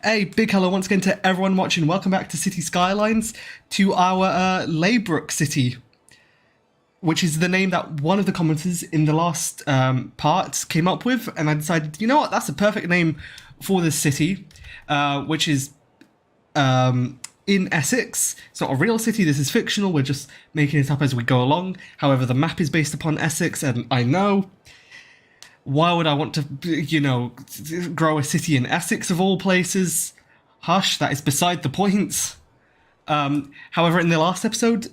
Hey, big hello once again to everyone watching. Welcome back to City Skylines, to our Leighbrook city, which is the name that one of the commenters in the last part came up with, and I decided, you know what, that's a perfect name for this city, which is in Essex. It's not a real city, this is fictional, we're just making it up as we go along. However, the map is based upon Essex, and I know. Why would I want to, grow a city in Essex of all places? Hush, that is beside the point. However, in the last episode,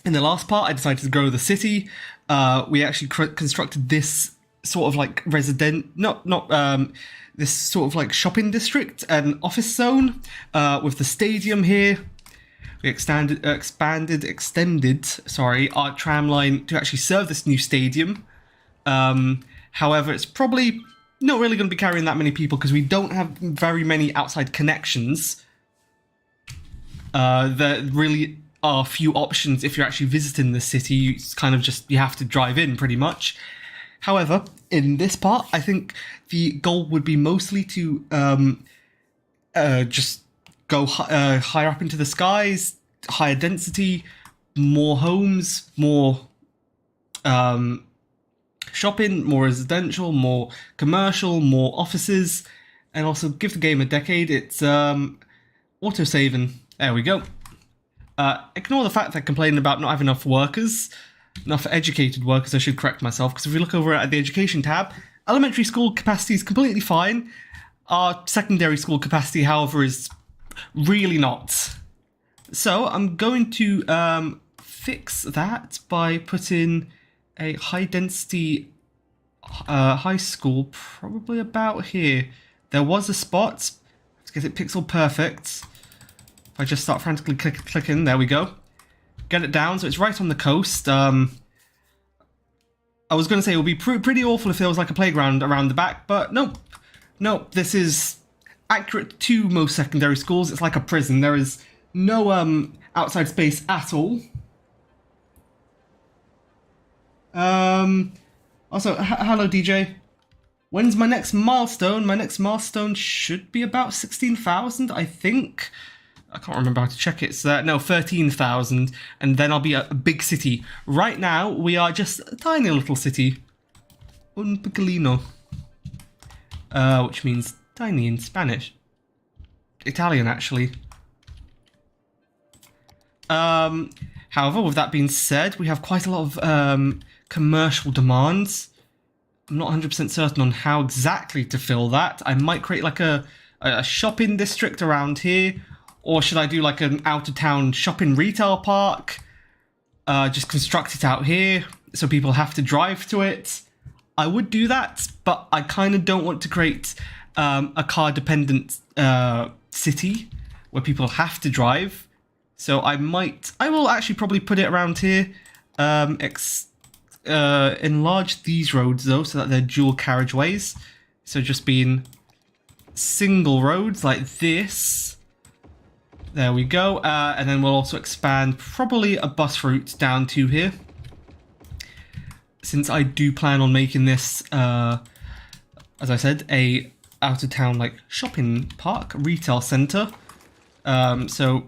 in the last part, I decided to grow the city. We actually constructed this sort of like this sort of like shopping district and office zone with the stadium here. We extended our tram line to actually serve this new stadium. However, it's probably not really going to be carrying that many people because we don't have very many outside connections. There really are few options if you're actually visiting the city. You have to drive in pretty much. However, in this part, I think the goal would be mostly to just go higher up into the skies, higher density, more homes, more shopping, more residential, more commercial, more offices, and also give the game a decade. It's auto-saving. There we go. Ignore the fact that complaining about not having enough workers, enough educated workers, I should correct myself, because if we look over at the education tab, elementary school capacity is completely fine. Our secondary school capacity, however, is really not. So I'm going to fix that by putting a high-density high school, probably about here. There was a spot. Let's get it pixel perfect. If I just start frantically clicking, there we go. Get it down, so it's right on the coast. I was going to say it would be pretty awful if there was like a playground around the back, but nope. Nope, this is accurate to most secondary schools. It's like a prison. There is no outside space at all. Also, hello DJ. When's my next milestone? My next milestone should be about 16,000, I think. I can't remember how to check it. So no, 13,000, and then I'll be a big city. Right now, we are just a tiny little city. Un piccolino. Which means tiny in Spanish. Italian, actually. However, with that being said, we have quite a lot of commercial demands. I'm not 100% certain on how exactly to fill that. I might create like a shopping district around here, or should I do like an out-of-town shopping retail park? Just construct it out here so people have to drive to it. I would do that, but I kind of don't want to create a car-dependent city where people have to drive. So I will actually probably put it around here. Enlarge these roads though, so that they're dual carriageways. So just being single roads like this. There we go. And then we'll also expand probably a bus route down to here, since I do plan on making this, as I said, a out-of-town like shopping park, retail centre. So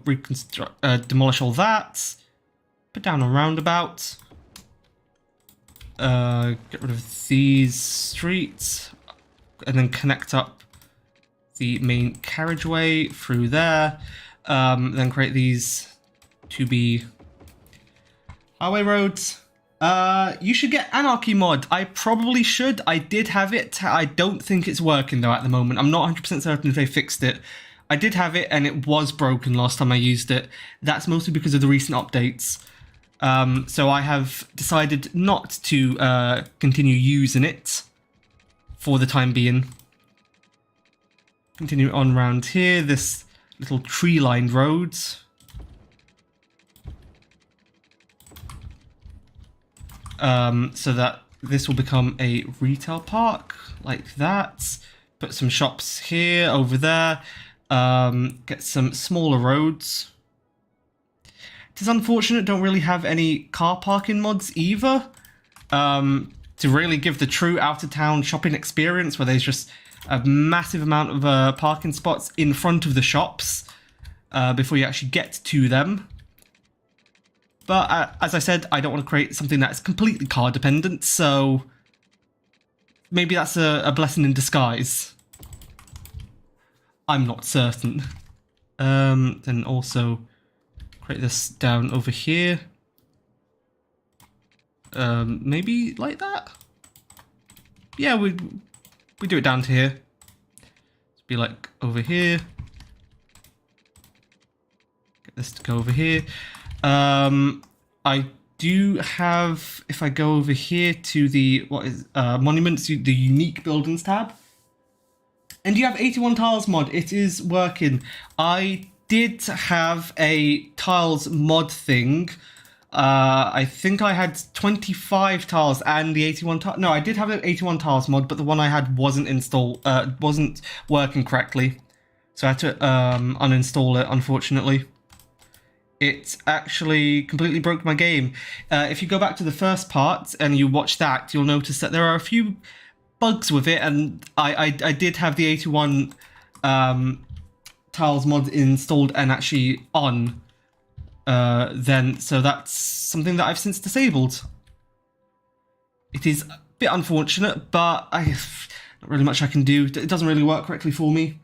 demolish all that, put down a roundabout, get rid of these streets, and then connect up the main carriageway through there. Then create these to be highway roads. You should get Anarchy mod. I probably should. I did have it. I don't think it's working though at the moment. I'm not 100% certain if they fixed it. I did have it and it was broken last time I used it. That's mostly because of the recent updates. So I have decided not to continue using it for the time being. Continue on around here, this little tree-lined road. So that this will become a retail park, like that. Put some shops here, over there. Get some smaller roads. It is unfortunate, don't really have any car parking mods either. To really give the true out-of-town shopping experience where there's just a massive amount of parking spots in front of the shops before you actually get to them. But as I said, I don't want to create something that's completely car dependent, so maybe that's a blessing in disguise. I'm not certain. Then also create this down over here. Maybe like that? Yeah, we do it down to here. It'd be like over here. Get this to go over here. I do have, if I go over here to the, monuments, the unique buildings tab. And you have 81 tiles mod, it is working. I did have a tiles mod thing. I think I had 25 tiles and the 81 tiles. No, I did have an 81 tiles mod, but the one I had wasn't wasn't working correctly. So I had to uninstall it, unfortunately. It actually completely broke my game. If you go back to the first part and you watch that, you'll notice that there are a few bugs with it, and I did have the 81 tiles mod installed and actually on then, so that's something that I've since disabled. It is a bit unfortunate, but not really much I can do. It doesn't really work correctly for me.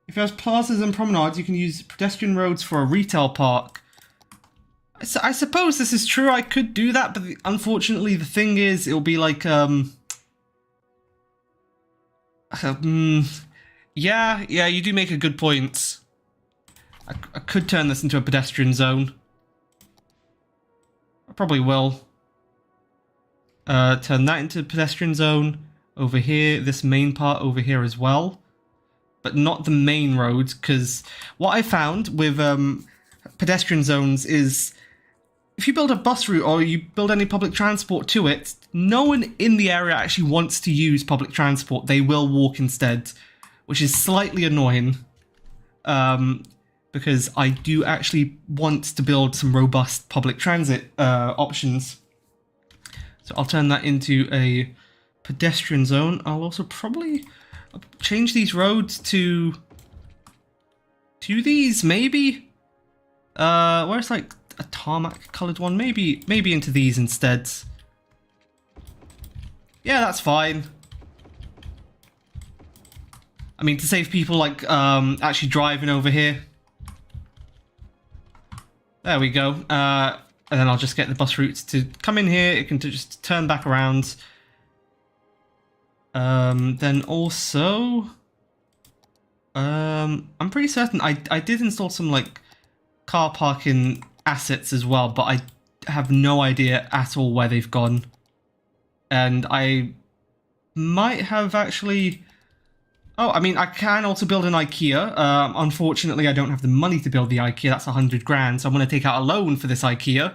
If you have plazas and promenades, you can use pedestrian roads for a retail park. I suppose this is true, I could do that, but unfortunately the thing is, it'll be like, yeah, you do make a good point. I could turn this into a pedestrian zone. I probably will. Turn that into a pedestrian zone over here, this main part over here as well. But not the main road, because what I found with pedestrian zones is if you build a bus route or you build any public transport to it, no one in the area actually wants to use public transport. They will walk instead, which is slightly annoying. Because I do actually want to build some robust public transit options. So I'll turn that into a pedestrian zone. I'll also probably change these roads to these, maybe? Where's like a tarmac coloured one? Maybe into these instead. Yeah, that's fine. I mean, to save people like actually driving over here. There we go. And then I'll just get the bus routes to come in here. It can just turn back around. Then also, I'm pretty certain I did install some like car parking assets as well, but I have no idea at all where they've gone. And I might have actually... Oh, I mean, I can also build an IKEA. Unfortunately, I don't have the money to build the IKEA. That's 100 grand, so I'm going to take out a loan for this IKEA.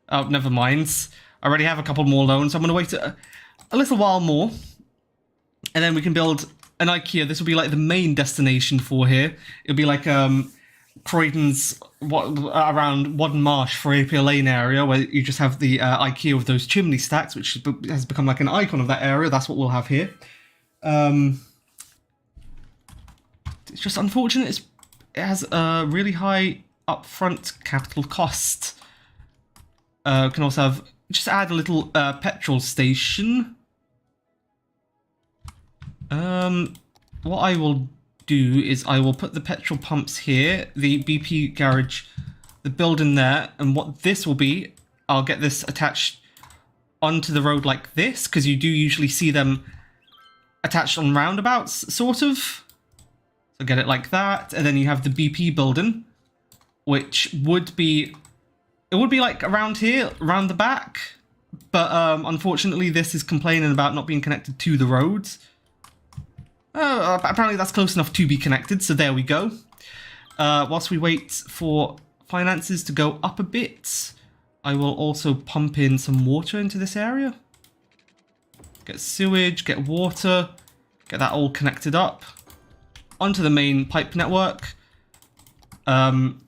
Oh, never mind. I already have a couple more loans, so I'm going to wait a little while more. And then we can build an IKEA. This will be like the main destination for here. It'll be like Croydon's, around Wadden Marsh for Apia Lane area, where you just have the IKEA with those chimney stacks, which has become like an icon of that area. That's what we'll have here. It's just unfortunate. It has a really high upfront capital cost. Can also have, just add a little petrol station. What I will do is I will put the petrol pumps here, the BP garage, the building there, and what this will be, I'll get this attached onto the road like this, because you do usually see them attached on roundabouts, sort of. So get it like that, and then you have the BP building, which would be, it would be like around here, around the back, but unfortunately this is complaining about not being connected to the roads. Apparently that's close enough to be connected, so there we go. Whilst we wait for finances to go up a bit, I will also pump in some water into this area. Get sewage, get water, get that all connected up onto the main pipe network. And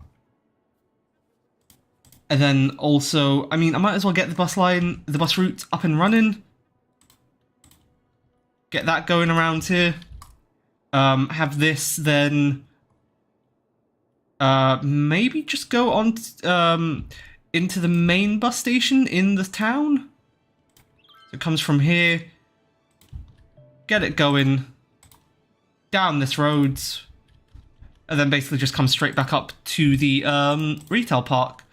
then also, I mean, I might as well get the bus line, the bus route up and running. Get that going around here. have this, then maybe just go on into the main bus station in the town. So it comes from here, get it going down this road, and then basically just come straight back up to the retail park.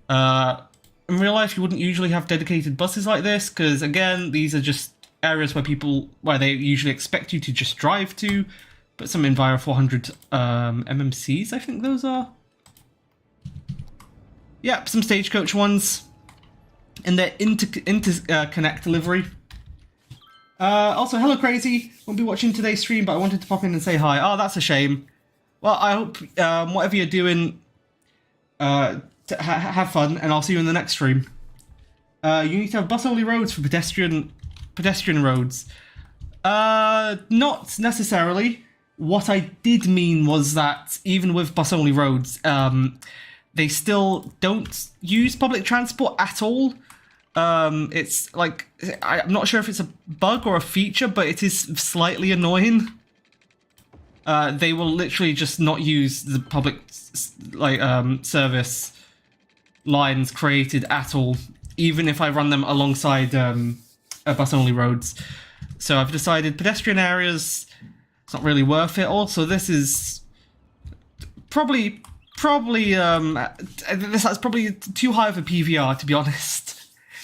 In real life, you wouldn't usually have dedicated buses like this, because again, these are just areas where they usually expect you to just drive to. But some in via 400 MMCs, I think those are. Yep, some stagecoach ones in their interconnect delivery. Also, hello Crazy, won't be watching today's stream, but I wanted to pop in and say hi. Oh, that's a shame. Well, I hope whatever you're doing, have fun, and I'll see you in the next stream. You need to have bus-only roads for pedestrian roads. Not necessarily. What I did mean was that even with bus-only roads, they still don't use public transport at all. It's like, I'm not sure if it's a bug or a feature, but it is slightly annoying. They will literally just not use the public service lines created at all, even if I run them alongside bus-only roads. So I've decided pedestrian areas, it's not really worth it. Also, this is probably that's probably too high of a PVR, to be honest.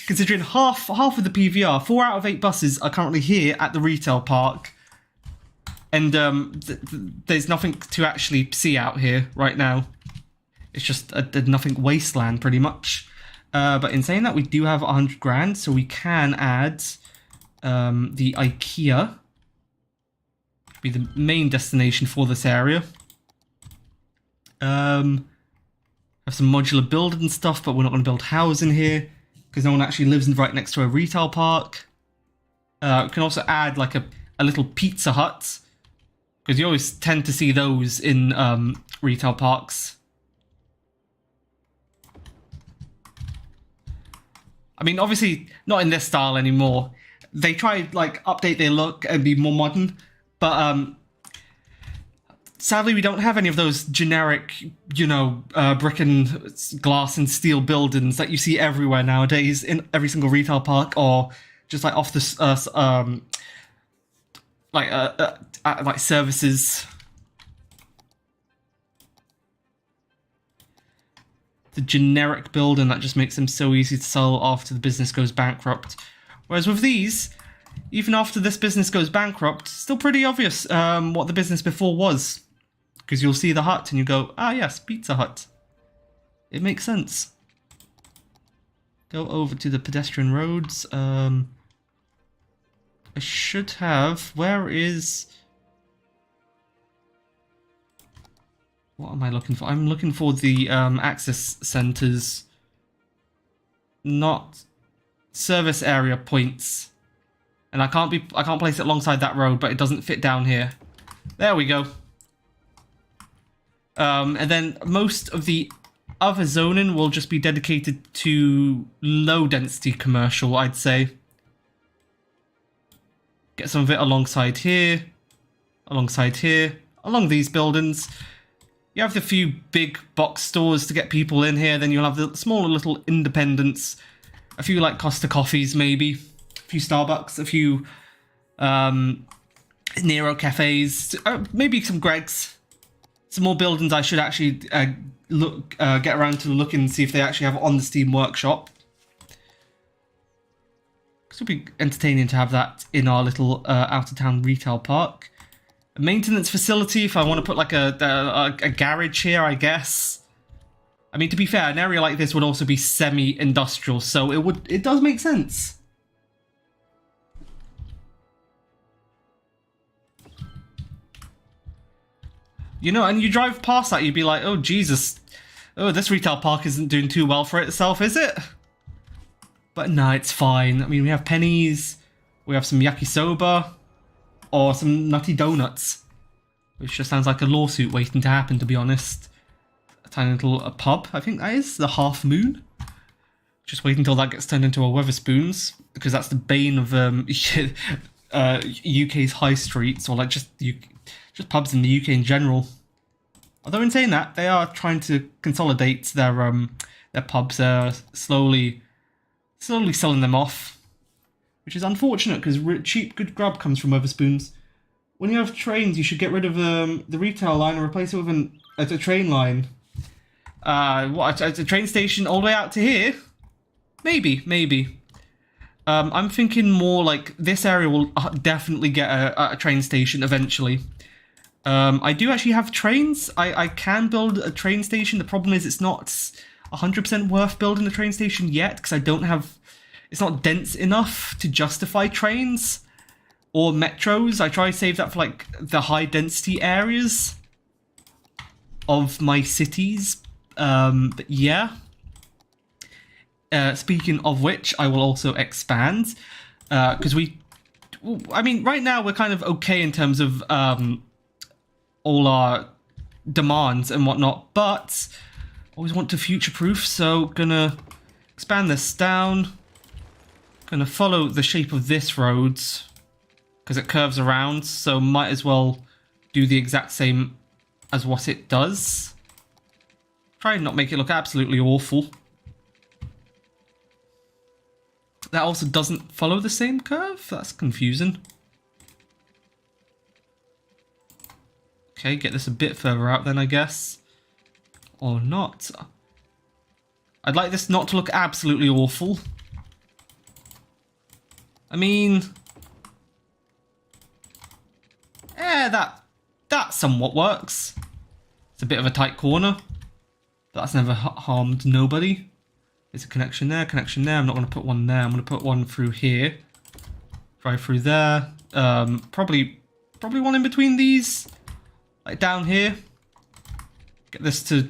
Considering half of the PVR, 4 out of 8 buses are currently here at the retail park, and there's nothing to actually see out here right now. It's just a nothing wasteland, pretty much. But in saying that, we do have 100 grand, so we can add the IKEA. Be the main destination for this area. Have some modular building stuff, but we're not going to build housing here because no one actually lives right next to a retail park. We can also add like a little Pizza Hut, because you always tend to see those in retail parks. I mean, obviously not in this style anymore. They try like update their look and be more modern, but sadly we don't have any of those generic, brick and glass and steel buildings that you see everywhere nowadays in every single retail park, or just like off the like services. The generic building that just makes them so easy to sell after the business goes bankrupt. Whereas with these, even after this business goes bankrupt, still pretty obvious what the business before was. Because you'll see the hut and you go, ah yes, Pizza Hut. It makes sense. Go over to the pedestrian roads. I should have... Where is... What am I looking for? I'm looking for the access centers, not service area points. And I can't place it alongside that road, but it doesn't fit down here. There we go. And then most of the other zoning will just be dedicated to low density commercial, I'd say. Get some of it alongside here, along these buildings. You have the few big box stores to get people in here, then you'll have the smaller little independents, a few like Costa Coffees maybe, a few Starbucks, a few Nero cafes, maybe some Greg's. Some more buildings I should actually get around to look and see if they actually have on the Steam Workshop. It would be entertaining to have that in our little out-of-town retail park. A maintenance facility, if I want to put like a garage here, I guess. I mean, to be fair, an area like this would also be semi-industrial, so it does make sense. And you drive past that, you'd be like, oh Jesus, oh, this retail park isn't doing too well for itself, is it? But no, it's fine. I mean, we have pennies, we have some yakisoba, or some nutty donuts, which just sounds like a lawsuit waiting to happen, to be honest. A tiny little pub, I think that is, the Half Moon. Just wait until that gets turned into a Weatherspoons, because that's the bane of UK's high streets, or like just pubs in the UK in general. Although in saying that, they are trying to consolidate their pubs. They're slowly selling them off, which is unfortunate because cheap good grub comes from Wetherspoons. When you have trains, you should get rid of the retail line and replace it with a train line. A train station all the way out to here? Maybe. I'm thinking more like this area will definitely get a train station eventually. I do actually have trains. I can build a train station. The problem is it's not 100% worth building a train station yet because I don't have... It's not dense enough to justify trains or metros. I try to save that for like the high density areas of my cities. But yeah. Speaking of which, I will also expand because right now we're kind of okay in terms of all our demands and whatnot, but always want to future-proof, so gonna expand this down. Gonna follow the shape of this road because it curves around, so might as well do the exact same as what it does. Try and not make it look absolutely awful. That also doesn't follow the same curve? That's confusing. Okay, get this a bit further out then, I guess. Or not. I'd like this not to look absolutely awful. I mean... that somewhat works. It's a bit of a tight corner. But that's never harmed nobody. There's a connection there. I'm not going to put one there. I'm going to put one through here. Drive through there. Probably one in between these. Like down here. Get this to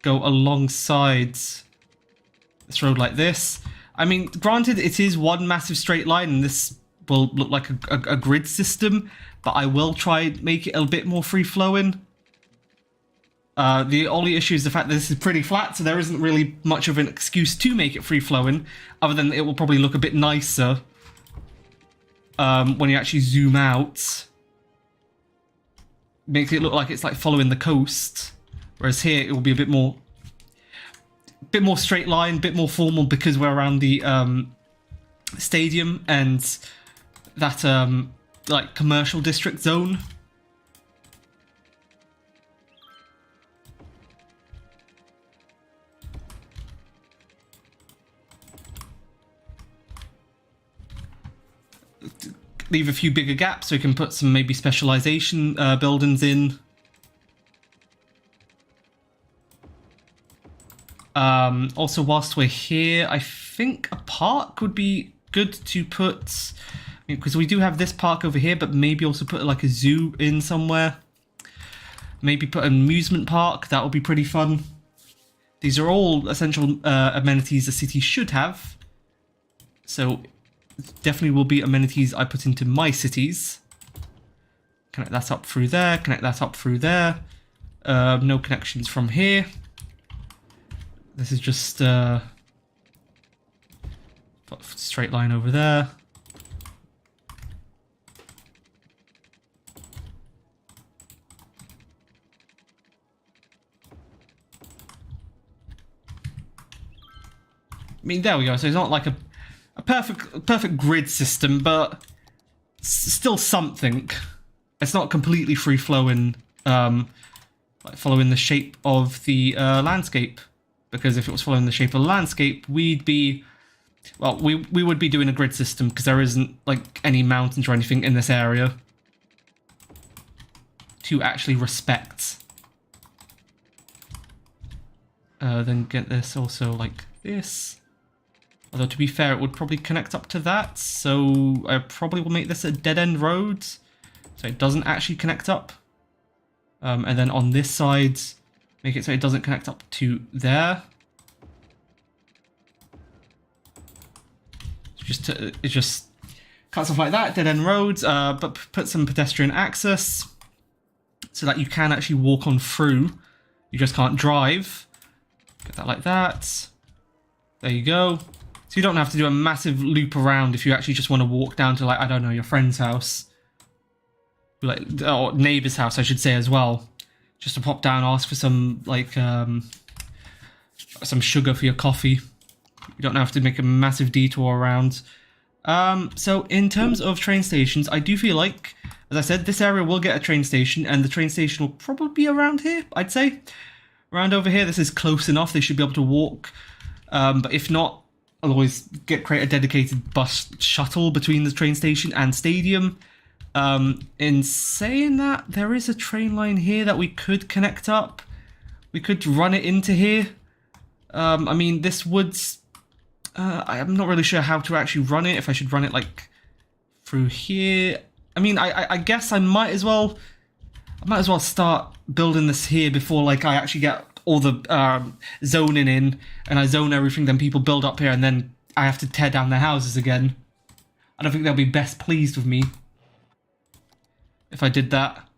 go alongside this road like this. I mean, granted, it is one massive straight line, and this will look like a grid system, but I will try and make it a bit more free-flowing. The only issue is the fact that this is pretty flat, so there isn't really much of an excuse to make it free-flowing, other than it will probably look a bit nicer when you actually zoom out. Makes it look like it's like following the coast, whereas here it will be a bit more straight line, a bit more formal because we're around the stadium and that like commercial district zone. Leave a few bigger gaps so we can put some maybe specialization buildings in. Also, whilst we're here, I think a park would be good to put, because we do have this park over here, but maybe also put like a zoo in somewhere. Maybe put an amusement park, that would be pretty fun. These are all essential amenities a city should have. So definitely will be amenities I put into my cities. Connect that up through there, connect that up through there. No connections from here. This is just straight line over there. I mean, there we go. So it's not like a perfect grid system, but still something. It's not completely free flowing, like following the shape of the landscape. Because if it was following the shape of the landscape, we'd be, well, we would be doing a grid system because there isn't like any mountains or anything in this area to actually respect. Then get this also like this. Although to be fair, it would probably connect up to that, so I probably will make this a dead-end road, so it doesn't actually connect up. And then on this side, make it so it doesn't connect up to there. It just cuts off like that, dead-end roads, but put some pedestrian access so that you can actually walk on through. You just can't drive. Get that like that. There you go. So you don't have to do a massive loop around if you actually just want to walk down to, like, I don't know, your friend's house. Like, or neighbor's house, I should say, as well. Just to pop down, ask for some, like, some sugar for your coffee. You don't have to make a massive detour around. So in terms of train stations, I do feel like, as I said, this area will get a train station, and the train station will probably be around here, I'd say. Around over here, this is close enough, they should be able to walk. But if not, I'll always create a dedicated bus shuttle between the train station and stadium. In saying that, there is a train line here that we could connect up. We could run it into here. I mean, this would... I'm not really sure how to actually run it, if I should run it, like, through here. I mean, I guess I might as well start building this here before, like, I actually get all the zoning in, and I zone everything, then people build up here, and then I have to tear down their houses again. I don't think they'll be best pleased with me if I did that.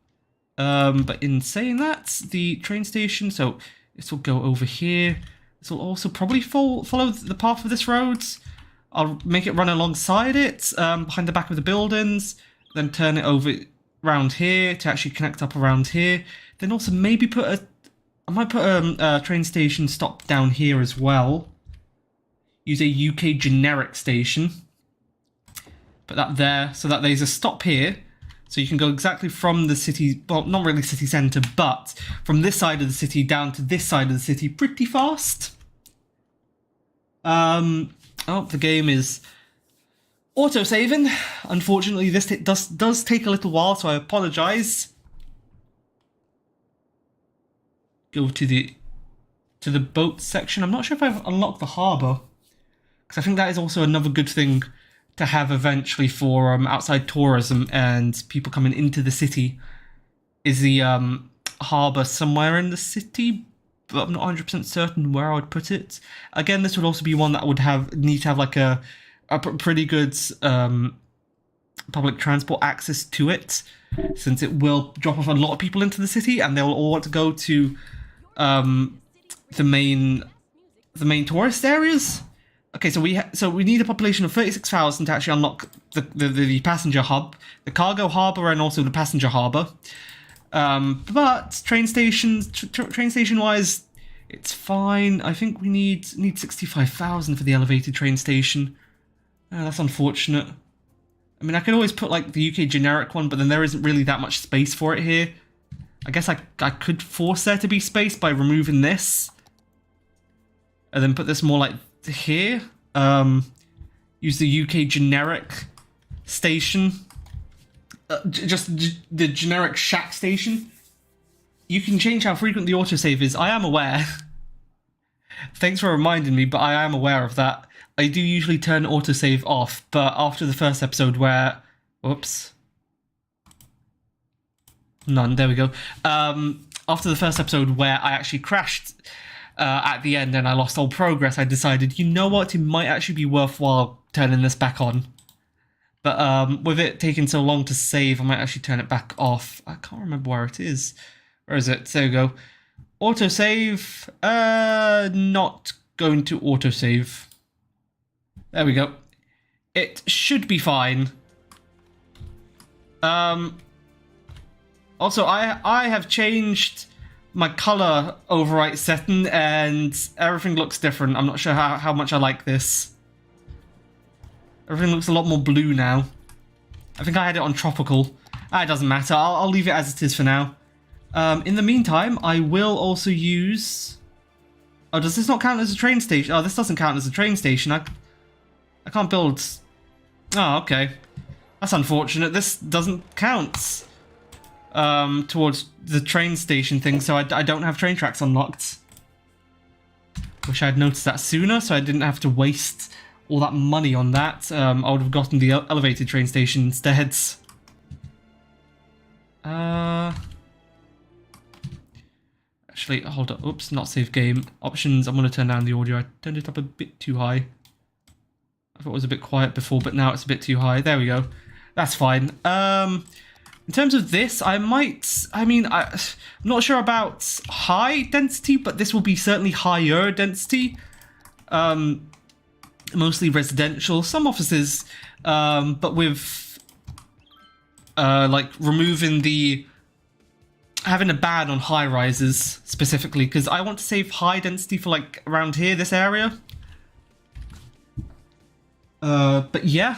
But in saying that, the train station, so this will go over here. This will also probably follow the path of this road. I'll make it run alongside it, behind the back of the buildings, then turn it over around here to actually connect up around here. Then also maybe I might put a train station stop down here as well. Use a UK generic station. Put that there, so that there's a stop here. So you can go exactly from the city, well, not really city centre, but from this side of the city down to this side of the city pretty fast. Oh, the game is auto-saving. Unfortunately, this does take a little while, so I apologise. Go to the boat section. I'm not sure if I've unlocked the harbour, because I think that is also another good thing to have eventually for outside tourism and people coming into the city, is the harbour somewhere in the city, but I'm not 100% certain where I would put it. Again, this would also be one that would need to have like a pretty good public transport access to it, since it will drop off a lot of people into the city, and they'll all want to go to the main tourist areas. Okay, so we need a population of 36,000 to actually unlock the passenger hub, the cargo harbour, and also the passenger harbour. But train station wise, it's fine. I think we need 65,000 for the elevated train station. That's unfortunate. I mean, I could always put like the UK generic one, but then there isn't really that much space for it here. I guess I could force there to be space by removing this, and then put this more like here. Use the UK generic station, just the generic shack station. You can change how frequent the autosave is. I am aware. Thanks for reminding me, but I am aware of that. I do usually turn autosave off, but after the first episode where... Whoops. None, there we go. After the first episode where I actually crashed at the end and I lost all progress, I decided, you know what, it might actually be worthwhile turning this back on. But with it taking so long to save, I might actually turn it back off. I can't remember where it is. Where is it? There we go. Autosave. Not going to autosave. There we go. It should be fine. Also, I have changed my color overwrite setting, and everything looks different. I'm not sure how much I like this. Everything looks a lot more blue now. I think I had it on tropical. It doesn't matter. I'll leave it as it is for now. In the meantime, I will also use... Oh, does this not count as a train station? Oh, this doesn't count as a train station. I can't build... Oh, okay. That's unfortunate. This doesn't count towards the train station thing, so I don't have train tracks unlocked. Wish I had noticed that sooner, so I didn't have to waste all that money on that. I would have gotten the elevated train station instead. Actually, hold up. Oops, not save game. Options, I'm going to turn down the audio. I turned it up a bit too high. I thought it was a bit quiet before, but now it's a bit too high. There we go. That's fine. In terms of this, I'm not sure about high density, but this will be certainly higher density. mostly residential, some offices, but with like removing having a ban on high rises specifically, because I want to save high density for like around here, this area. But yeah.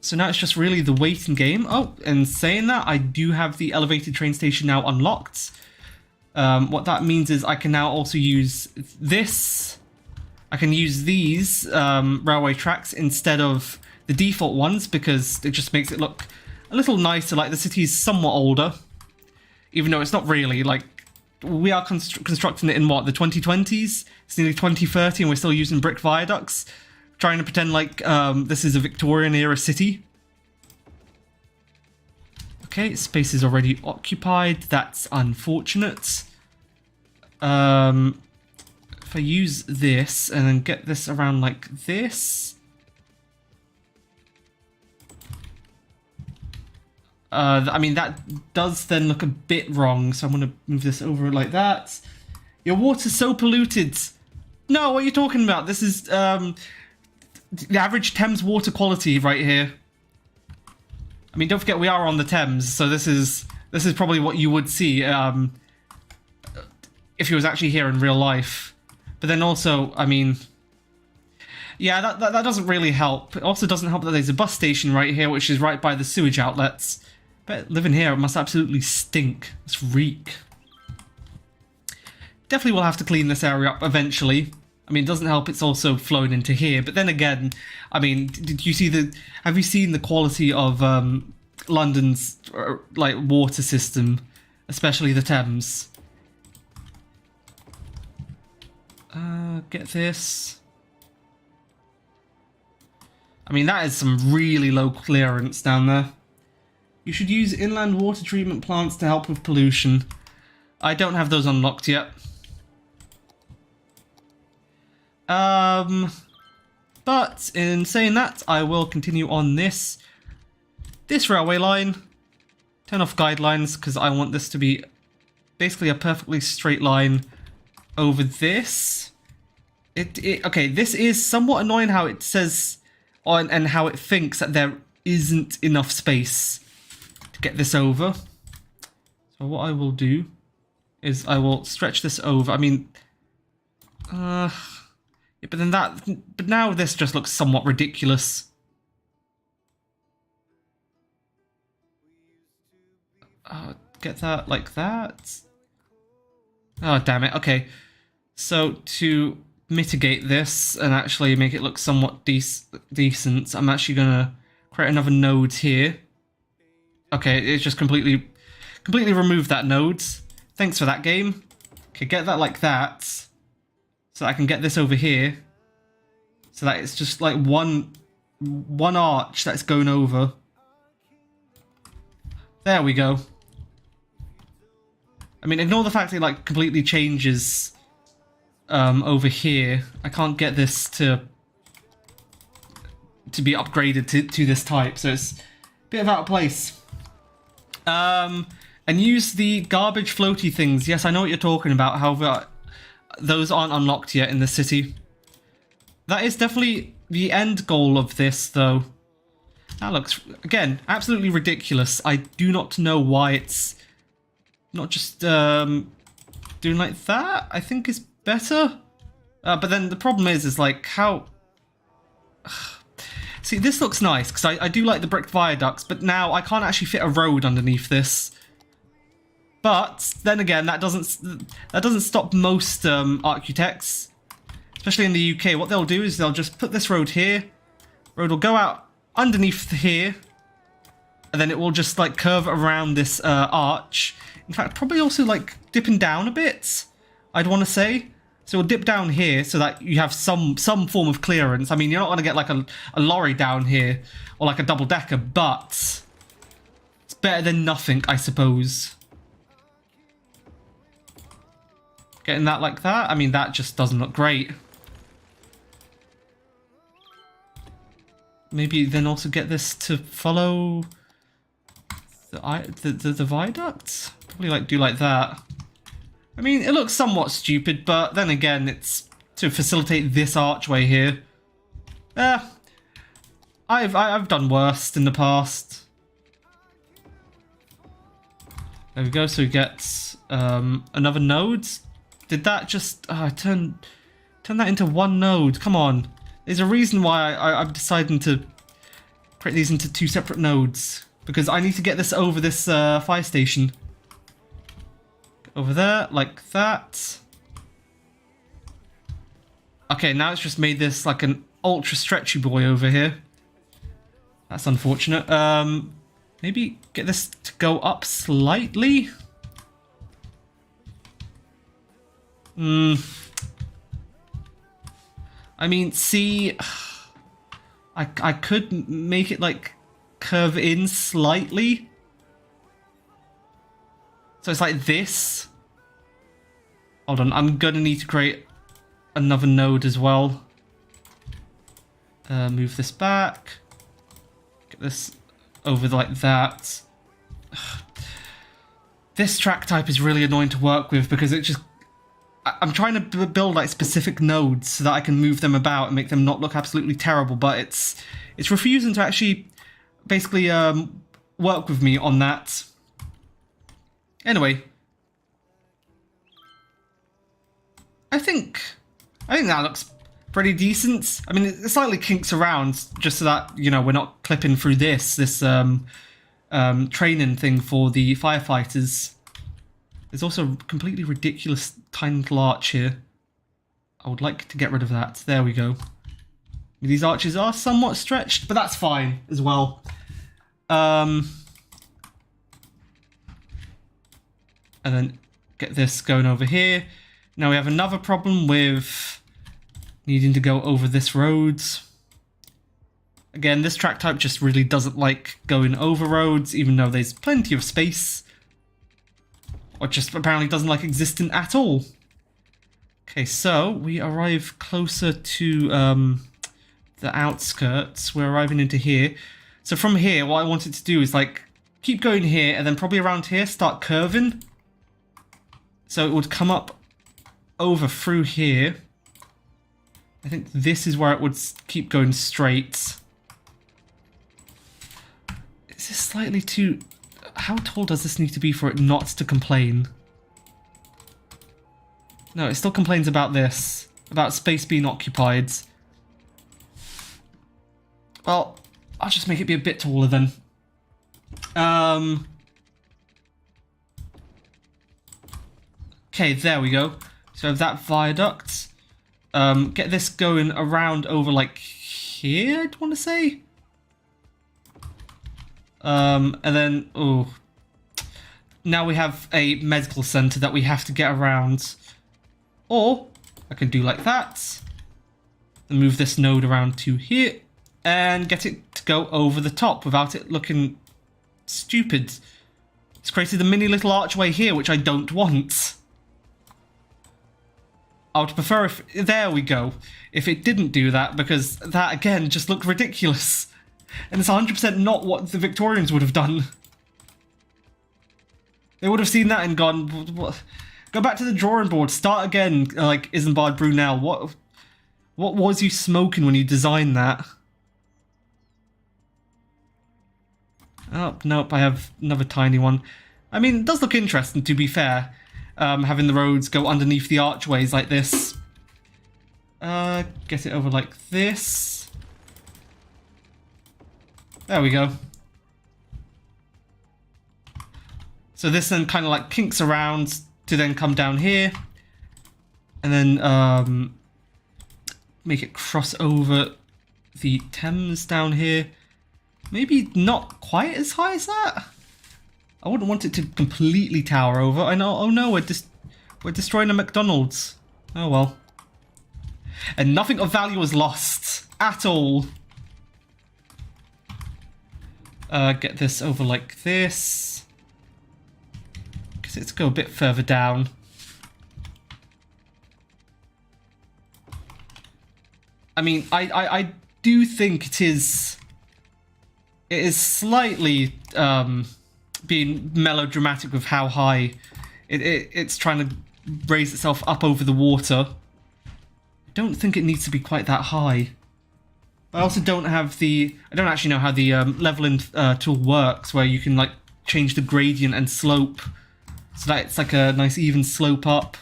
So now it's just really the waiting game. Oh, and saying that, I do have the elevated train station now unlocked. What that means is I can now also use this. I can use these railway tracks instead of the default ones, because it just makes it look a little nicer. Like the city's somewhat older, even though it's not really. Like, we are constructing it in what, the 2020s? It's nearly 2030 and we're still using brick viaducts, trying to pretend like this is a Victorian era city. Okay, space is already occupied. That's unfortunate. If I use this and then get this around like this. I mean, that does then look a bit wrong, so I'm going to move this over like that. Your water's so polluted. No, what are you talking about? This is the average Thames water quality right here. I mean, don't forget we are on the Thames, so this is probably what you would see if he was actually here in real life. But then also, I mean, yeah, that doesn't really help. It also doesn't help that there's a bus station right here, which is right by the sewage outlets. But living here, it must absolutely stink. It's reek. Definitely will have to clean this area up eventually. I mean, it doesn't help it's also flowing into here. But then again, I mean, have you seen the quality of London's like water system, especially the Thames? Get this. I mean, that is some really low clearance down there. You should use inland water treatment plants to help with pollution. I don't have those unlocked yet. But in saying that, I will continue on this railway line. Turn off guidelines because I want this to be basically a perfectly straight line over this. Okay, this is somewhat annoying how it says on and how it thinks that there isn't enough space to get this over. So what I will do is I will stretch this over. I mean, yeah, but now this just looks somewhat ridiculous. Get that like that. Oh, damn it. Okay. So to mitigate this and actually make it look somewhat decent, I'm actually going to create another node here. Okay, it's just completely removed that node. Thanks for that, game. Okay, get that like that. So that I can get this over here. So that it's just like one arch that's going over. There we go. I mean, ignore the fact that it like completely changes over here. I can't get this to be upgraded to this type, so it's a bit of out of place. And use the garbage floaty things. Yes, I know what you're talking about. However, those aren't unlocked yet in the city. That is definitely the end goal of this, though. That looks, again, absolutely ridiculous. I do not know why it's not just doing like that. I think is better. But then the problem is like how... See, this looks nice, because I do like the brick viaducts, but now I can't actually fit a road underneath this. But then again, that doesn't stop most architects, especially in the UK. What they'll do is they'll just put this road here. Road will go out underneath here, and then it will just like curve around this arch. In fact, probably also like dipping down a bit, I'd want to say. So we'll dip down here so that you have some form of clearance. I mean, you're not going to get like a lorry down here or like a double-decker, but it's better than nothing, I suppose. Getting that like that, I mean, that just doesn't look great. Maybe then also get this to follow the viaduct? Probably like do like that. I mean, it looks somewhat stupid, but then again, it's to facilitate this archway here. I've done worse in the past. There we go. So we get another node. Did that just turn that into one node? Come on. There's a reason why I'm deciding to create these into 2 separate nodes, because I need to get this over this fire station. Over there, like that. Okay, now it's just made this like an ultra stretchy boy over here. That's unfortunate. Maybe get this to go up slightly. I mean, see, I could make it like curve in slightly. So it's like this. Hold on, I'm gonna need to create another node as well. Move this back. Get this over like that. This track type is really annoying to work with because it just... I'm trying to build like specific nodes so that I can move them about and make them not look absolutely terrible, but it's refusing to actually basically work with me on that. Anyway, I think that looks pretty decent. I mean, it slightly kinks around just so that, you know, we're not clipping through this training thing for the firefighters. There's also a completely ridiculous tiny little arch here. I would like to get rid of that. There we go. These arches are somewhat stretched, but that's fine as well. And then get this going over here. Now we have another problem with needing to go over this road. Again, this track type just really doesn't like going over roads, even though there's plenty of space. Or just apparently doesn't like existing at all. Okay, so we arrive closer to the outskirts. We're arriving into here. So from here, what I wanted to do is like keep going here and then probably around here start curving. So it would come up over through here. I think this is where it would keep going straight. Is this slightly too... How tall does this need to be for it not to complain? No, it still complains about this. About space being occupied. Well, I'll just make it be a bit taller then. Okay, there we go. So that viaduct. Get this going around over like here, I'd want to say. And then, oh, now we have a medical center that we have to get around. Or I can do like that. And move this node around to here and get it to go over the top without it looking stupid. It's created a mini little archway here, which I don't want. I would prefer if... There we go. If it didn't do that, because that, again, just looked ridiculous. And it's 100% not what the Victorians would have done. They would have seen that and gone... What? Go back to the drawing board. Start again, like Isambard Brunel. What was you smoking when you designed that? Oh, nope, I have another tiny one. I mean, it does look interesting, to be fair. Having the roads go underneath the archways like this. Get it over like this. There we go. So this then kind of like kinks around to then come down here. And then make it cross over the Thames down here. Maybe not quite as high as that. I wouldn't want it to completely tower over. I know. Oh no, we're destroying a McDonald's. Oh well. And nothing of value was lost at all. Get this over like this. Because it's go a bit further down. I mean, I do think it is slightly being melodramatic with how high it's trying to raise itself up over the water. don't think it needs to be quite that high. I also don't have the... I don't actually know how the leveling tool works, where you can like change the gradient and slope so that it's like a nice even slope up.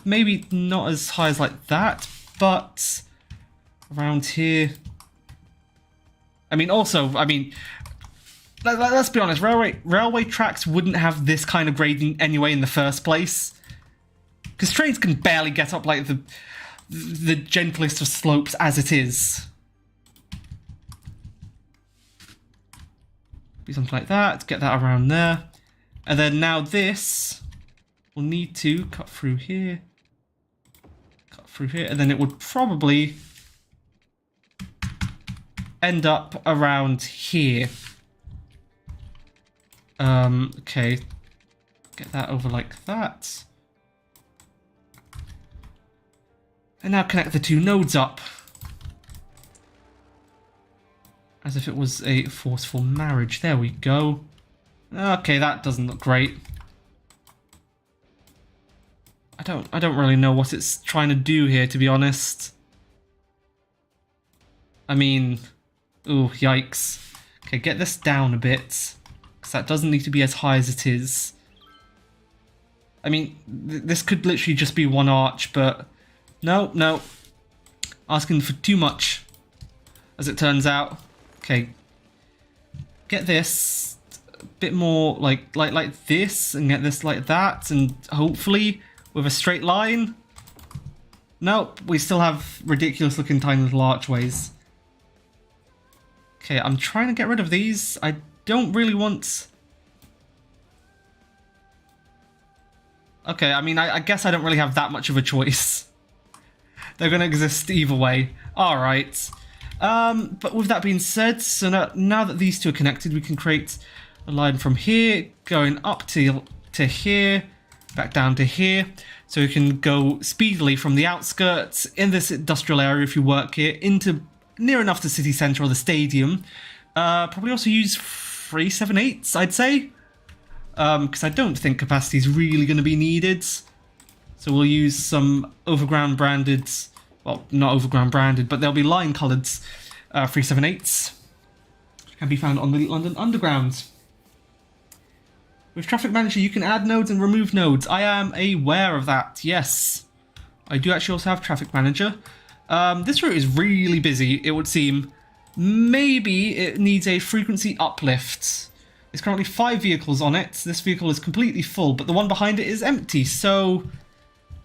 Maybe not as high as like that, but around here. I mean, also, I mean, let's be honest, railway tracks wouldn't have this kind of gradient anyway in the first place. Because trains can barely get up like the gentlest of slopes as it is. Be something like that, get that around there. And then now this will need to cut through here, and then it would probably end up around here. Okay, get that over like that. And now connect the two nodes up. As if it was a forceful marriage. There we go. Okay, that doesn't look great. I don't really know what it's trying to do here, to be honest. I mean, ooh, yikes. Okay, get this down a bit, because that doesn't need to be as high as it is. I mean, this could literally just be one arch, but no. Asking for too much, as it turns out. Okay, get this a bit more like this, and get this like that, and hopefully with a straight line. Nope, we still have ridiculous looking tiny little archways. Okay, I'm trying to get rid of these. I don't really want... Okay, I mean, I guess I don't really have that much of a choice. They're going to exist either way. Alright. But with that being said, so now that these two are connected, we can create a line from here, going up to here, back down to here. So we can go speedily from the outskirts in this industrial area, if you work here, into near enough to the city centre or the stadium. Probably also use 378s, I'd say. Because I don't think capacity is really going to be needed. So we'll use some overground branded, well, not overground branded, but they'll be line coloured 378s. Which can be found on the London Underground. With Traffic Manager, you can add nodes and remove nodes. I am aware of that, yes. I do actually also have Traffic Manager. This route is really busy, it would seem. Maybe it needs a frequency uplift. There's currently 5 vehicles on it. This vehicle is completely full, but the one behind it is empty, so...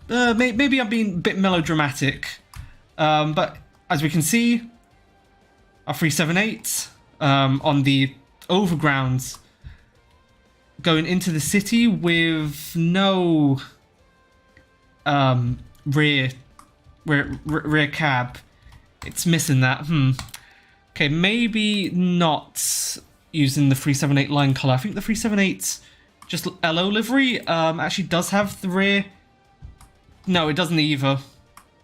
maybe I'm being a bit melodramatic. But as we can see, our 378 on the overground going into the city with no rear cab. It's missing that. Okay, maybe not using the 378 line colour. I think the 378 just LO livery actually does have the rear. No, it doesn't either.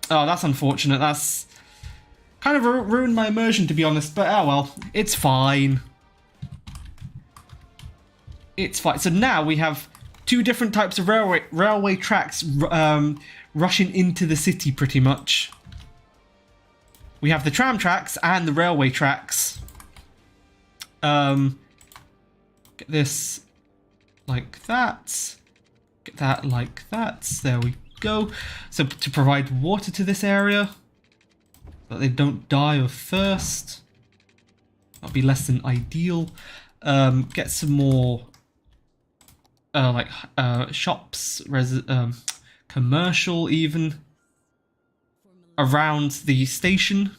Oh, that's unfortunate. That's kind of ruined my immersion, to be honest, but oh well, it's fine. It's fine. So now we have 2 different types of railway tracks rushing into the city, pretty much. We have the tram tracks and the railway tracks. Get this like that. Get that like that. There we go. So to provide water to this area, so that they don't die of thirst. That'll be less than ideal. Get some more shops, commercial even, around the station,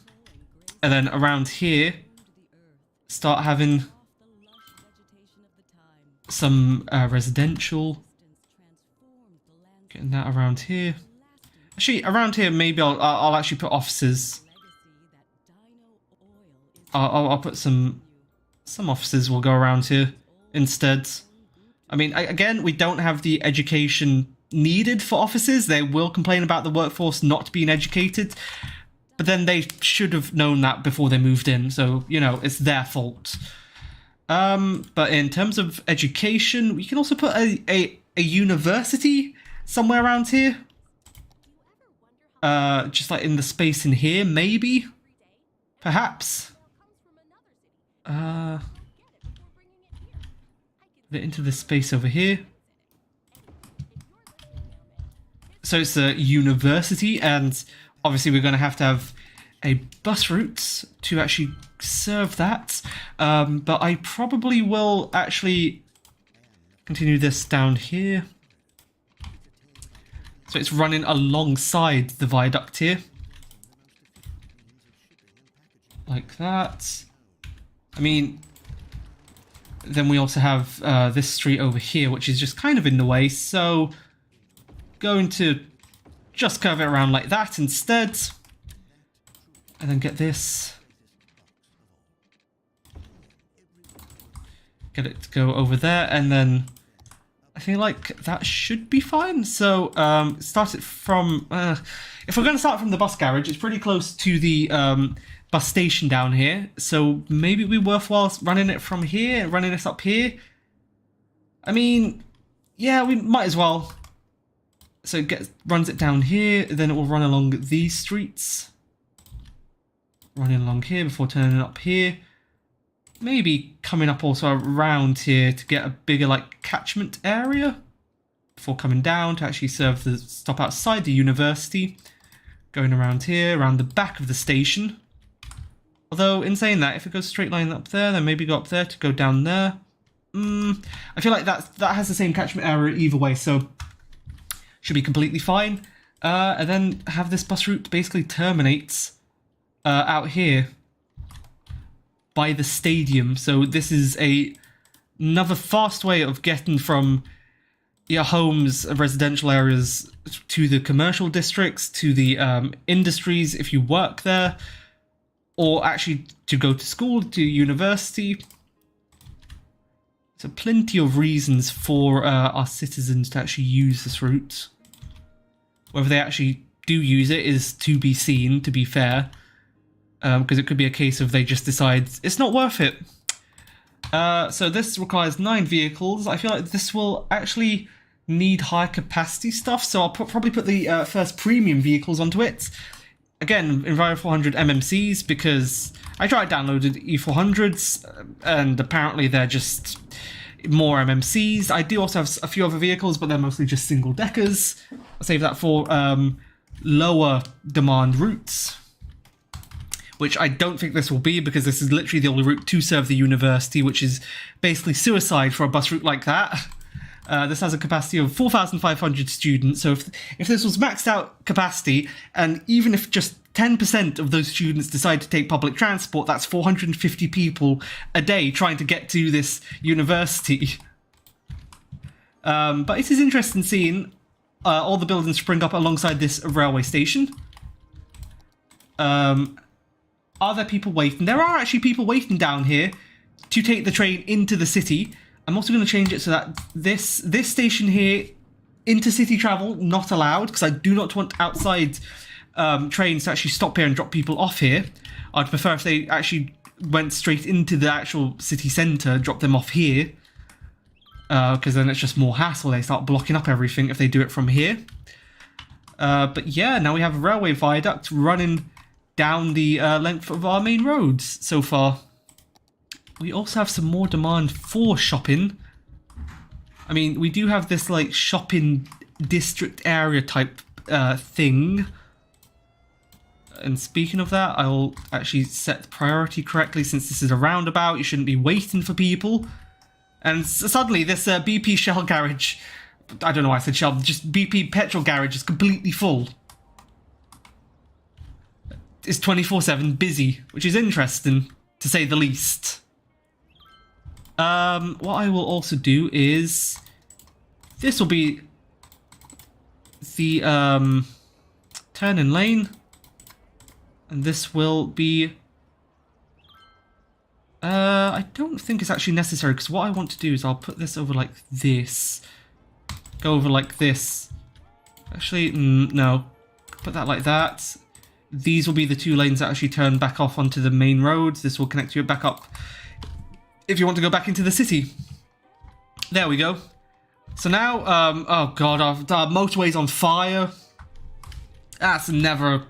and then around here start having some residential. Getting that around here. Actually, around here maybe I'll actually put offices. I'll put some offices will go around here instead. I mean, again, we don't have the education needed for offices. They will complain about the workforce not being educated, but then they should have known that before they moved in, so, you know, it's their fault. But in terms of education, we can also put a university somewhere around here. just like in the space in here, maybe? Perhaps? Into this space over here. So it's a university, and obviously we're going to have a bus route to actually serve that. But I probably will actually continue this down here. So it's running alongside the viaduct here. Like that. I mean, then we also have this street over here, which is just kind of in the way, so going to just curve it around like that instead. And then get this. Get it to go over there, and then I feel like that should be fine. So start it from... if we're going to start from the bus garage, it's pretty close to the bus station down here. So maybe it'd be worthwhile running it from here, running this up here. I mean, yeah, we might as well. So it runs it down here, then it will run along these streets. Running along here before turning up here. Maybe coming up also around here to get a bigger like catchment area before coming down to actually serve the stop outside the university. Going around here, around the back of the station. Although, in saying that, if it goes straight line up there, then maybe go up there to go down there. I feel like that has the same catchment area either way, so should be completely fine. And then have this bus route basically terminates out here by the stadium. So this is another fast way of getting from your homes, residential areas, to the commercial districts, to the industries if you work there, or actually to go to school, to university. So plenty of reasons for our citizens to actually use this route. Whether they actually do use it is to be seen, to be fair. Because it could be a case of they just decide it's not worth it. So this requires 9 vehicles. I feel like this will actually need high capacity stuff, so I'll probably put the first premium vehicles onto it. Again, Enviro 400 MMCs, because I tried downloaded E400s, and apparently they're just more MMCs. I do also have a few other vehicles, but they're mostly just single deckers. I'll save that for lower demand routes, which I don't think this will be, because this is literally the only route to serve the university, which is basically suicide for a bus route like that. This has a capacity of 4,500 students, so if this was maxed out capacity, and even if just 10% of those students decide to take public transport, that's 450 people a day trying to get to this university. But it is interesting seeing all the buildings spring up alongside this railway station. Are there people waiting? There are actually people waiting down here to take the train into the city. I'm also going to change it so that this station here, intercity travel, not allowed, because I do not want outside trains to actually stop here and drop people off here. I'd prefer if they actually went straight into the actual city centre, drop them off here, because then it's just more hassle. They start blocking up everything if they do it from here. But yeah, now we have a railway viaduct running down the length of our main roads so far. We also have some more demand for shopping. I mean, we do have this like shopping district area type thing. And speaking of that, I will actually set the priority correctly, since this is a roundabout. You shouldn't be waiting for people. And suddenly this BP Shell garage, I don't know why I said Shell, just BP petrol garage is completely full. It's 24/7 busy, which is interesting, to say the least. What I will also do is... this will be the turn-in lane. And this will be... I don't think it's actually necessary, because what I want to do is I'll put this over like this. Go over like this. Actually, no. Put that like that. These will be the 2 lanes that actually turn back off onto the main roads. This will connect you back up if you want to go back into the city. There we go. So now, oh god, our motorway's on fire. That's never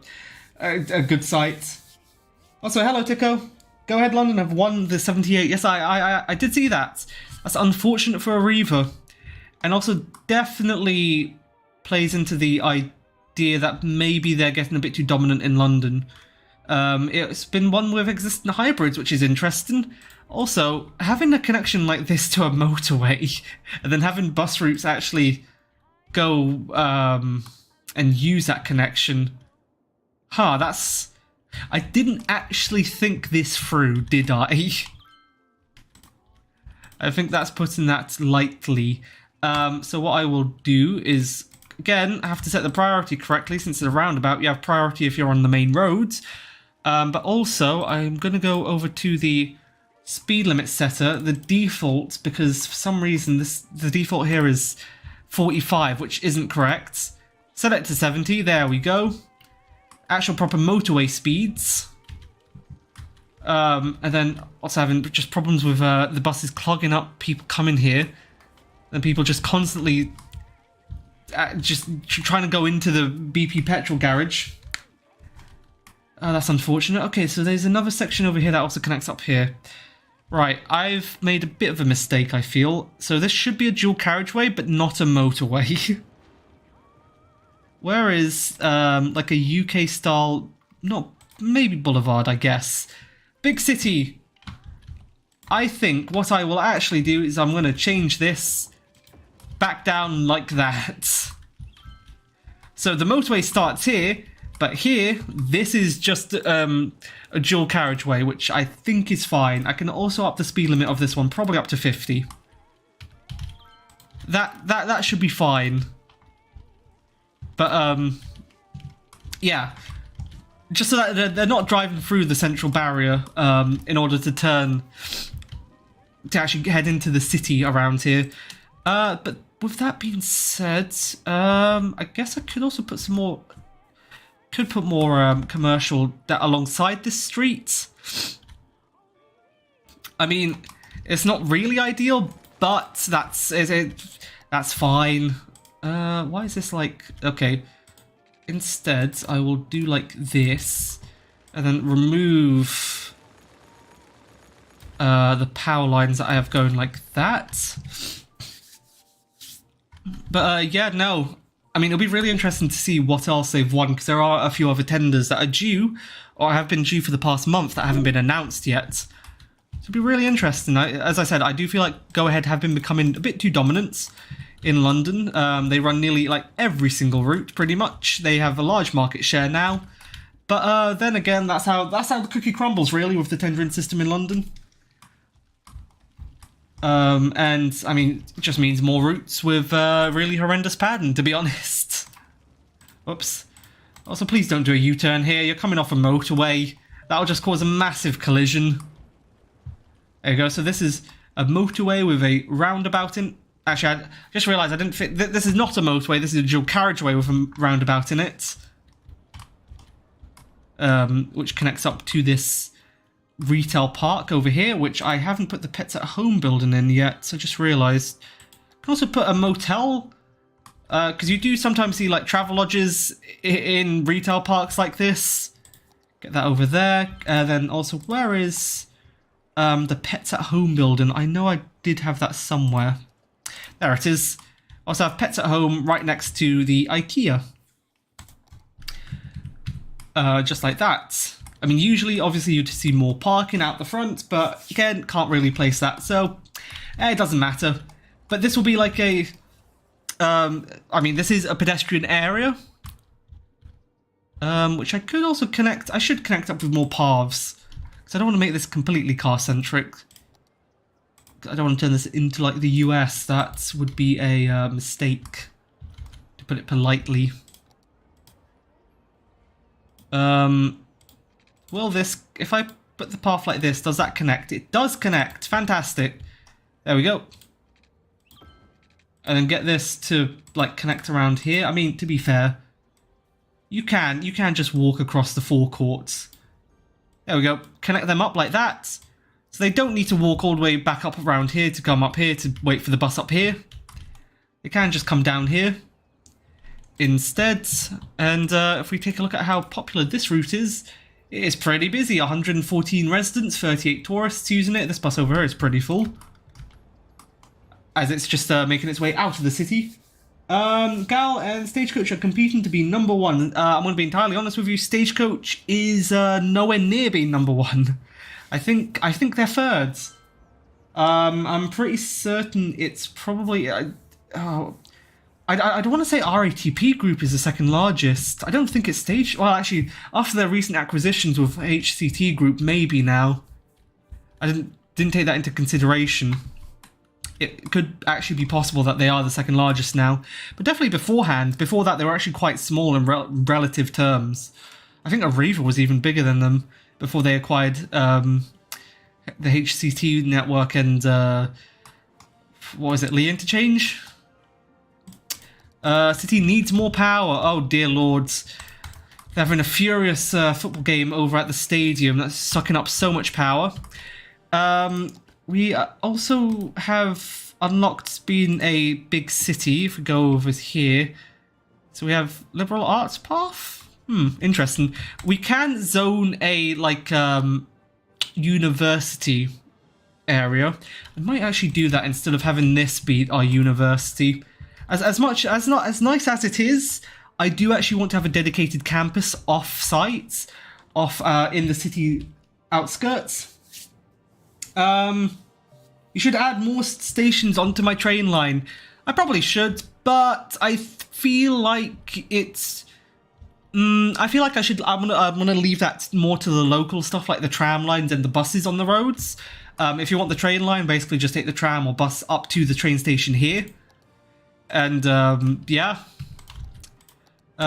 a good sight. Also, hello, Tico. Go Ahead London have won the 78. Yes, I did see that. That's unfortunate for Arriva. And also definitely plays into the idea that maybe they're getting a bit too dominant in London. It's been one with existing hybrids, which is interesting. Also, having a connection like this to a motorway and then having bus routes actually go and use that connection. That's... I didn't actually think this through, did I? I think that's putting that lightly. So what I will do is, again, I have to set the priority correctly. Since it's a roundabout, you have priority if you're on the main roads. But also, I'm going to go over to the speed limit setter, the default, because for some reason the default here is 45, which isn't correct. Set it to 70, there we go. Actual proper motorway speeds. And then also having just problems with the buses clogging up, people coming here. And people just constantly just trying to go into the BP petrol garage. That's unfortunate. Okay, so there's another section over here that also connects up here. Right, I've made a bit of a mistake, I feel. So this should be a dual carriageway, but not a motorway. Where is, like a UK style, not, maybe boulevard, I guess. Big city. I think what I will actually do is I'm going to change this back down like that. So the motorway starts here, but here, this is just a dual carriageway, which I think is fine. I can also up the speed limit of this one, probably up to 50. That should be fine. But, yeah. Just so that they're not driving through the central barrier in order to turn... to actually head into the city around here. But with that being said, I guess I could also put some more... could put more commercial alongside this street. I mean, it's not really ideal, but that's fine. Why is this like... okay. Instead, I will do like this, and then remove the power lines that I have going like that. But yeah, no. I mean, it'll be really interesting to see what else they've won, because there are a few other tenders that are due, or have been due for the past month that haven't been announced yet. So it'll be really interesting. As I said, I do feel like Go Ahead have been becoming a bit too dominant in London. They run nearly like every single route, pretty much. They have a large market share now. But then again, that's how the cookie crumbles, really, with the tendering system in London. And, I mean, it just means more routes with really horrendous padding, to be honest. Whoops. Also, please don't do a U-turn here. You're coming off a motorway. That'll just cause a massive collision. There you go. So this is a motorway with a roundabout in... Actually, I just realised I didn't fit... This is not a motorway. This is a dual carriageway with a roundabout in it. Which connects up to this retail park over here, which I haven't put the Pets at Home building in yet, so I just realised. I can also put a motel, because you do sometimes see like travel lodges in retail parks like this. Get that over there. Then also, where is the Pets at Home building? I know I did have that somewhere. There it is. Also have Pets at Home right next to the IKEA. Just like that. I mean, usually, obviously, you'd see more parking out the front, but again, can't really place that, so it doesn't matter. But this will be like a... I mean, this is a pedestrian area, which I could also connect... I should connect up with more paths, because I don't want to make this completely car-centric. I don't want to turn this into, like, the US. That would be a mistake, to put it politely. Will this, if I put the path like this, does that connect? It does connect. Fantastic. There we go. And then get this to, like, connect around here. I mean, to be fair, you can just walk across the forecourts. There we go. Connect them up like that. So they don't need to walk all the way back up around here to come up here to wait for the bus up here. They can just come down here. instead. And if we take a look at how popular this route is, it is pretty busy. 114 residents, 38 tourists using it. This bus over here is pretty full, as it's just making its way out of the city. Gal and Stagecoach are competing to be number one. I'm going to be entirely honest with you. Stagecoach is nowhere near being number one. I think they're thirds. I'm pretty certain it's probably. I don't want to say RATP Group is the second largest. I don't think it's Stage. Well, actually, after their recent acquisitions with HCT Group, maybe now. I didn't take that into consideration. It could actually be possible that they are the second largest now, but definitely beforehand. Before that, they were actually quite small in relative terms. I think Arriva was even bigger than them before they acquired the HCT network and what was it, Lee Interchange? City needs more power. Oh dear lords. They're having a furious football game over at the stadium that's sucking up so much power. We also have unlocked being a big city. If we go over here. So we have liberal arts path. Interesting. We can zone a university area. I might actually do that instead of having this be our university. As much as not as nice as it is, I do actually want to have a dedicated campus off-site, in the city outskirts. You should add more stations onto my train line. I probably should, but I feel like it's. I feel like I should. I'm gonna leave that more to the local stuff, like the tram lines and the buses on the roads. If you want the train line, basically just take the tram or bus up to the train station here. And yeah.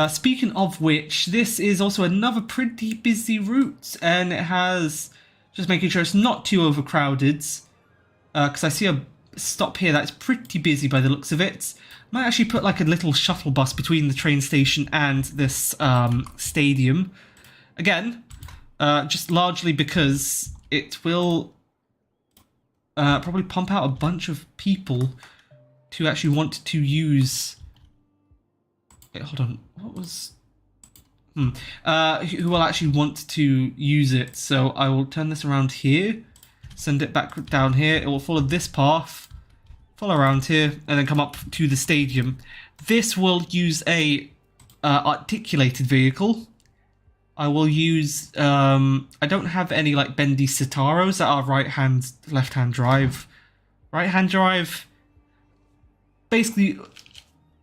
Speaking of which, this is also another pretty busy route, and it has just making sure it's not too overcrowded. Because I see a stop here that's pretty busy by the looks of it. Might actually put like a little shuttle bus between the train station and this stadium. Again, just largely because it will probably pump out a bunch of people to actually want to use. Wait, hold on. What was? Who will actually want to use it? So I will turn this around here, send it back down here. It will follow this path, follow around here, and then come up to the stadium. This will use a articulated vehicle. I will use. I don't have any like bendy Citaros that are right-hand, left-hand drive. Right-hand drive. Basically,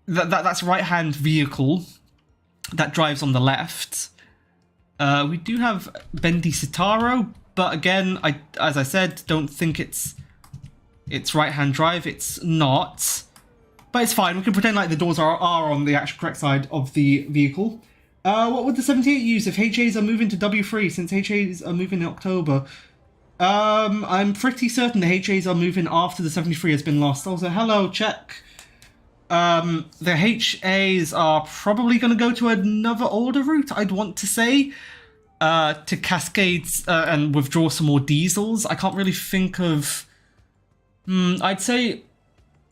that's right-hand vehicle that drives on the left. We do have bendy Citaro, but again, as I said, don't think it's right-hand drive. It's not, but it's fine. We can pretend like the doors are on the actual correct side of the vehicle. What would the 78 use if HAs are moving to W3, since HAs are moving in October? I'm pretty certain the HAs are moving after the 73 has been lost. Also, hello, check. The HAs are probably going to go to another older route, I'd want to say, to Cascades and withdraw some more diesels. I can't really think of. I'd say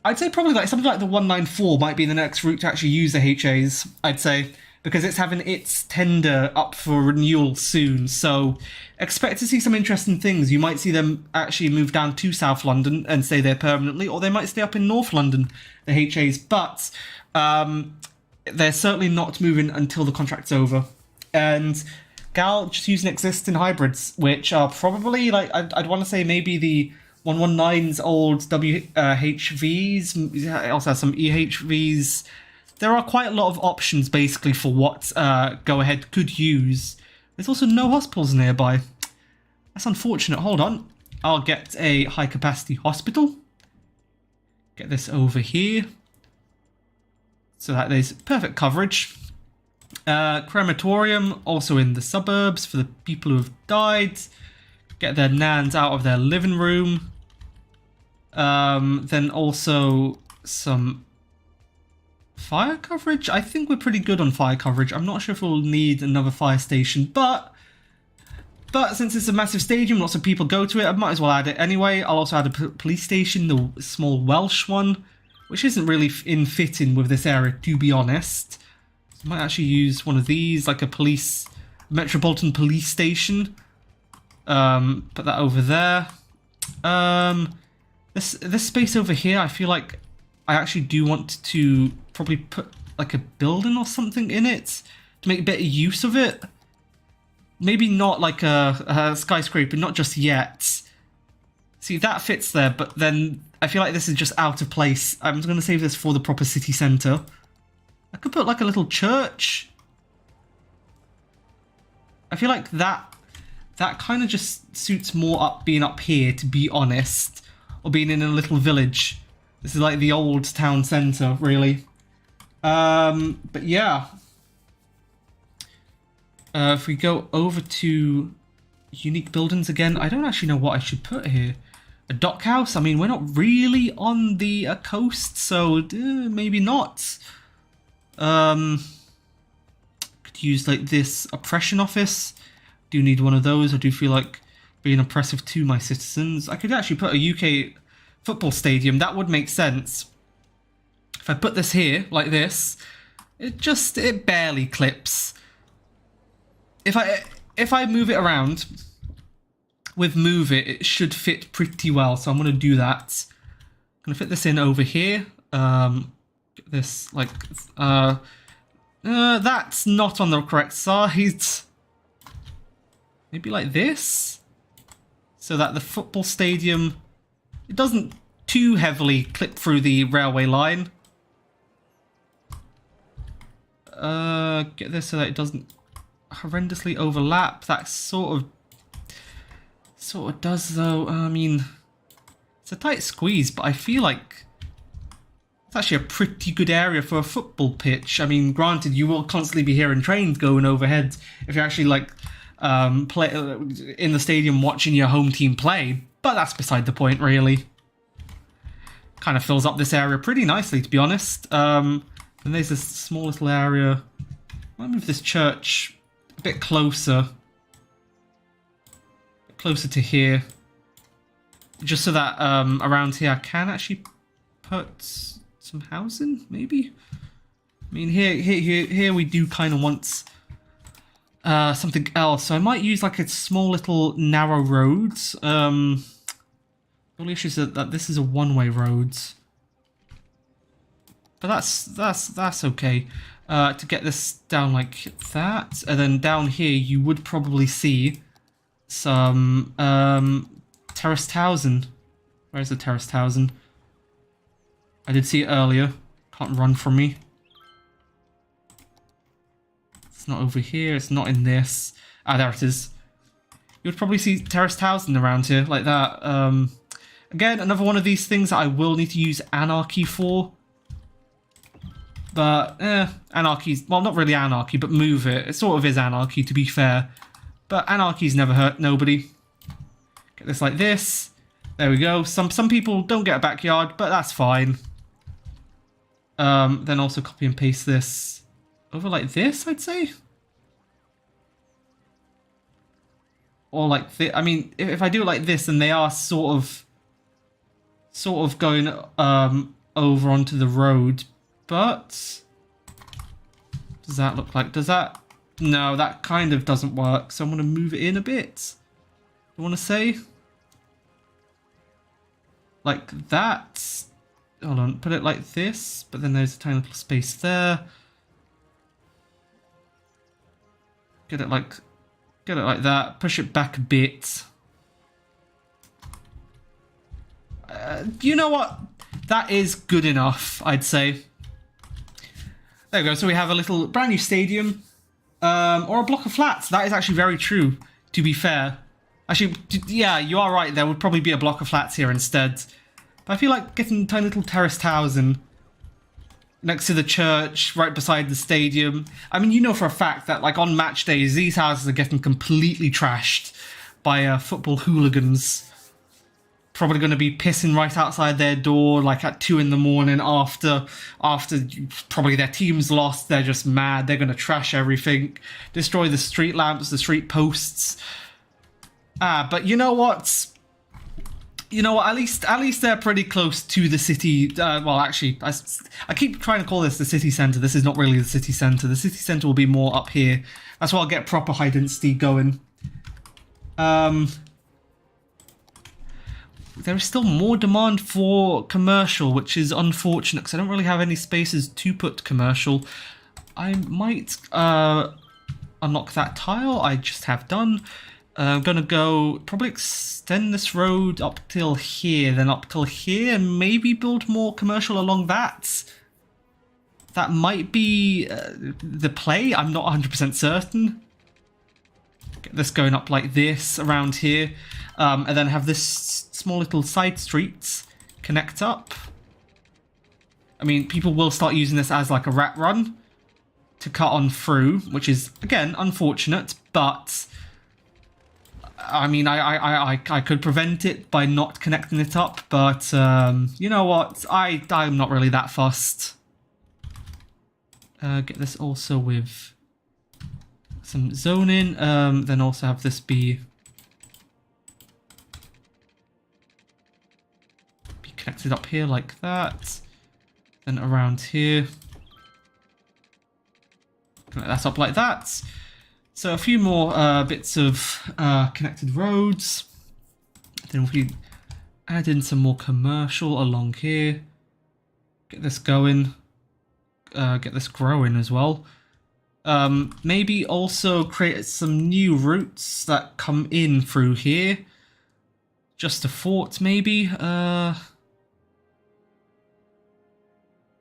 probably like something like the 194 might be the next route to actually use the HAs. I'd say, because it's having its tender up for renewal soon. So expect to see some interesting things. You might see them actually move down to South London and stay there permanently, or they might stay up in North London, the HAs. But they're certainly not moving until the contract's over. And Gal just using existing hybrids, which are probably like I'd want to say maybe the 119's old WHVs. It also has some EHVs. There are quite a lot of options basically for what Go Ahead could use. There's also no hospitals nearby. That's unfortunate. Hold on. I'll get a high capacity hospital. Get this over here, so that there's perfect coverage. Crematorium also in the suburbs for the people who have died. Get their nans out of their living room. Then also some fire coverage. I think we're pretty good on fire coverage. I'm not sure if we'll need another fire station, but since it's a massive stadium, lots of people go to it, I might as well add it anyway. I'll also add a police station, the small Welsh one, which isn't really in fitting with this area, to be honest. I might actually use one of these, like a Metropolitan Police Station. Put that over there. This space over here, I feel like I actually do want to probably put like a building or something in it to make better use of it. Maybe not like a skyscraper, not just yet. See, that fits there, but then I feel like this is just out of place. I'm going to save this for the proper city centre. I could put like a little church. I feel like that kind of just suits more up being up here, to be honest. Or being in a little village. This is like the old town centre, really. But yeah. If we go over to unique buildings again, I don't actually know what I should put here. A dock house? I mean, we're not really on the coast, so maybe not. Could use like this oppression office. Do need one of those. I do feel like being oppressive to my citizens. I could actually put a UK football stadium. That would make sense. If I put this here, like this, it barely clips. If I move it around, with move it should fit pretty well. So I'm going to do that. I'm going to fit this in over here. Get this, like, that's not on the correct side. Maybe like this? So that the football stadium, it doesn't too heavily clip through the railway line. Get this so that it doesn't horrendously overlap. That sort of does though. I mean, it's a tight squeeze, but I feel like it's actually a pretty good area for a football pitch. I mean, granted, you will constantly be hearing trains going overhead if you're actually like play in the stadium watching your home team play, but that's beside the point, really. Kind of fills up this area pretty nicely, to be honest. And there's this small little area. I'll move this church a bit closer to here, just so that around here I can actually put some housing, maybe. I mean, here we do kind of want something else, so I might use like a small little narrow road. The only issue is that this is a one-way road, but that's okay. To get this down like that, and then down here you would probably see some terraced housing. Where's the terraced housing? I did see it earlier. Can't run from me. It's not over here. It's not in this. Ah, there it is. You would probably see terraced housing around here like that. Again, another one of these things that I will need to use anarchy for. But, anarchy's, well, not really anarchy, but move it. It sort of is anarchy, to be fair. But anarchy's never hurt nobody. Get this like this. There we go. Some people don't get a backyard, but that's fine. Then also copy and paste this over like this, I'd say. Or like this. I mean, if I do it like this, then they are sort of going over onto the road. But does that look like? Does that? No, that kind of doesn't work. So I'm going to move it in a bit. I want to say like that. Hold on, put it like this. But then there's a tiny little space there. Get it like that. Push it back a bit. You know what? That is good enough, I'd say. There we go. So we have a little brand new stadium, or a block of flats. That is actually very true, to be fair. Actually, yeah, you are right. There would probably be a block of flats here instead. But I feel like getting tiny little terraced housing next to the church, right beside the stadium. I mean, you know for a fact that like on match days, these houses are getting completely trashed by football hooligans. Probably going to be pissing right outside their door, like at 2 in the morning after probably their team's lost. They're just mad. They're going to trash everything, destroy the street lamps, the street posts. But you know what? You know what? At least they're pretty close to the city. Well, actually, I keep trying to call this the city center. This is not really the city center. The city center will be more up here. That's why I'll get proper high density going. There is still more demand for commercial, which is unfortunate because I don't really have any spaces to put commercial. I might unlock that tile I just have done. I'm gonna go probably extend this road up till here, then up till here, and maybe build more commercial along that. That might be the play. I'm not 100% certain. Get this going up like this around here, and then have this small little side streets connect up. I mean, people will start using this as like a rat run to cut on through, which is again unfortunate, but I mean, I could prevent it by not connecting it up, but you know what? I'm not really that fussed. Get this also with some zoning, then also have this be connected up here like that, then around here. Connect that up like that. So a few more bits of connected roads. Then if we add in some more commercial along here, get this going, get this growing as well. Maybe also create some new routes that come in through here. Just a fort, maybe.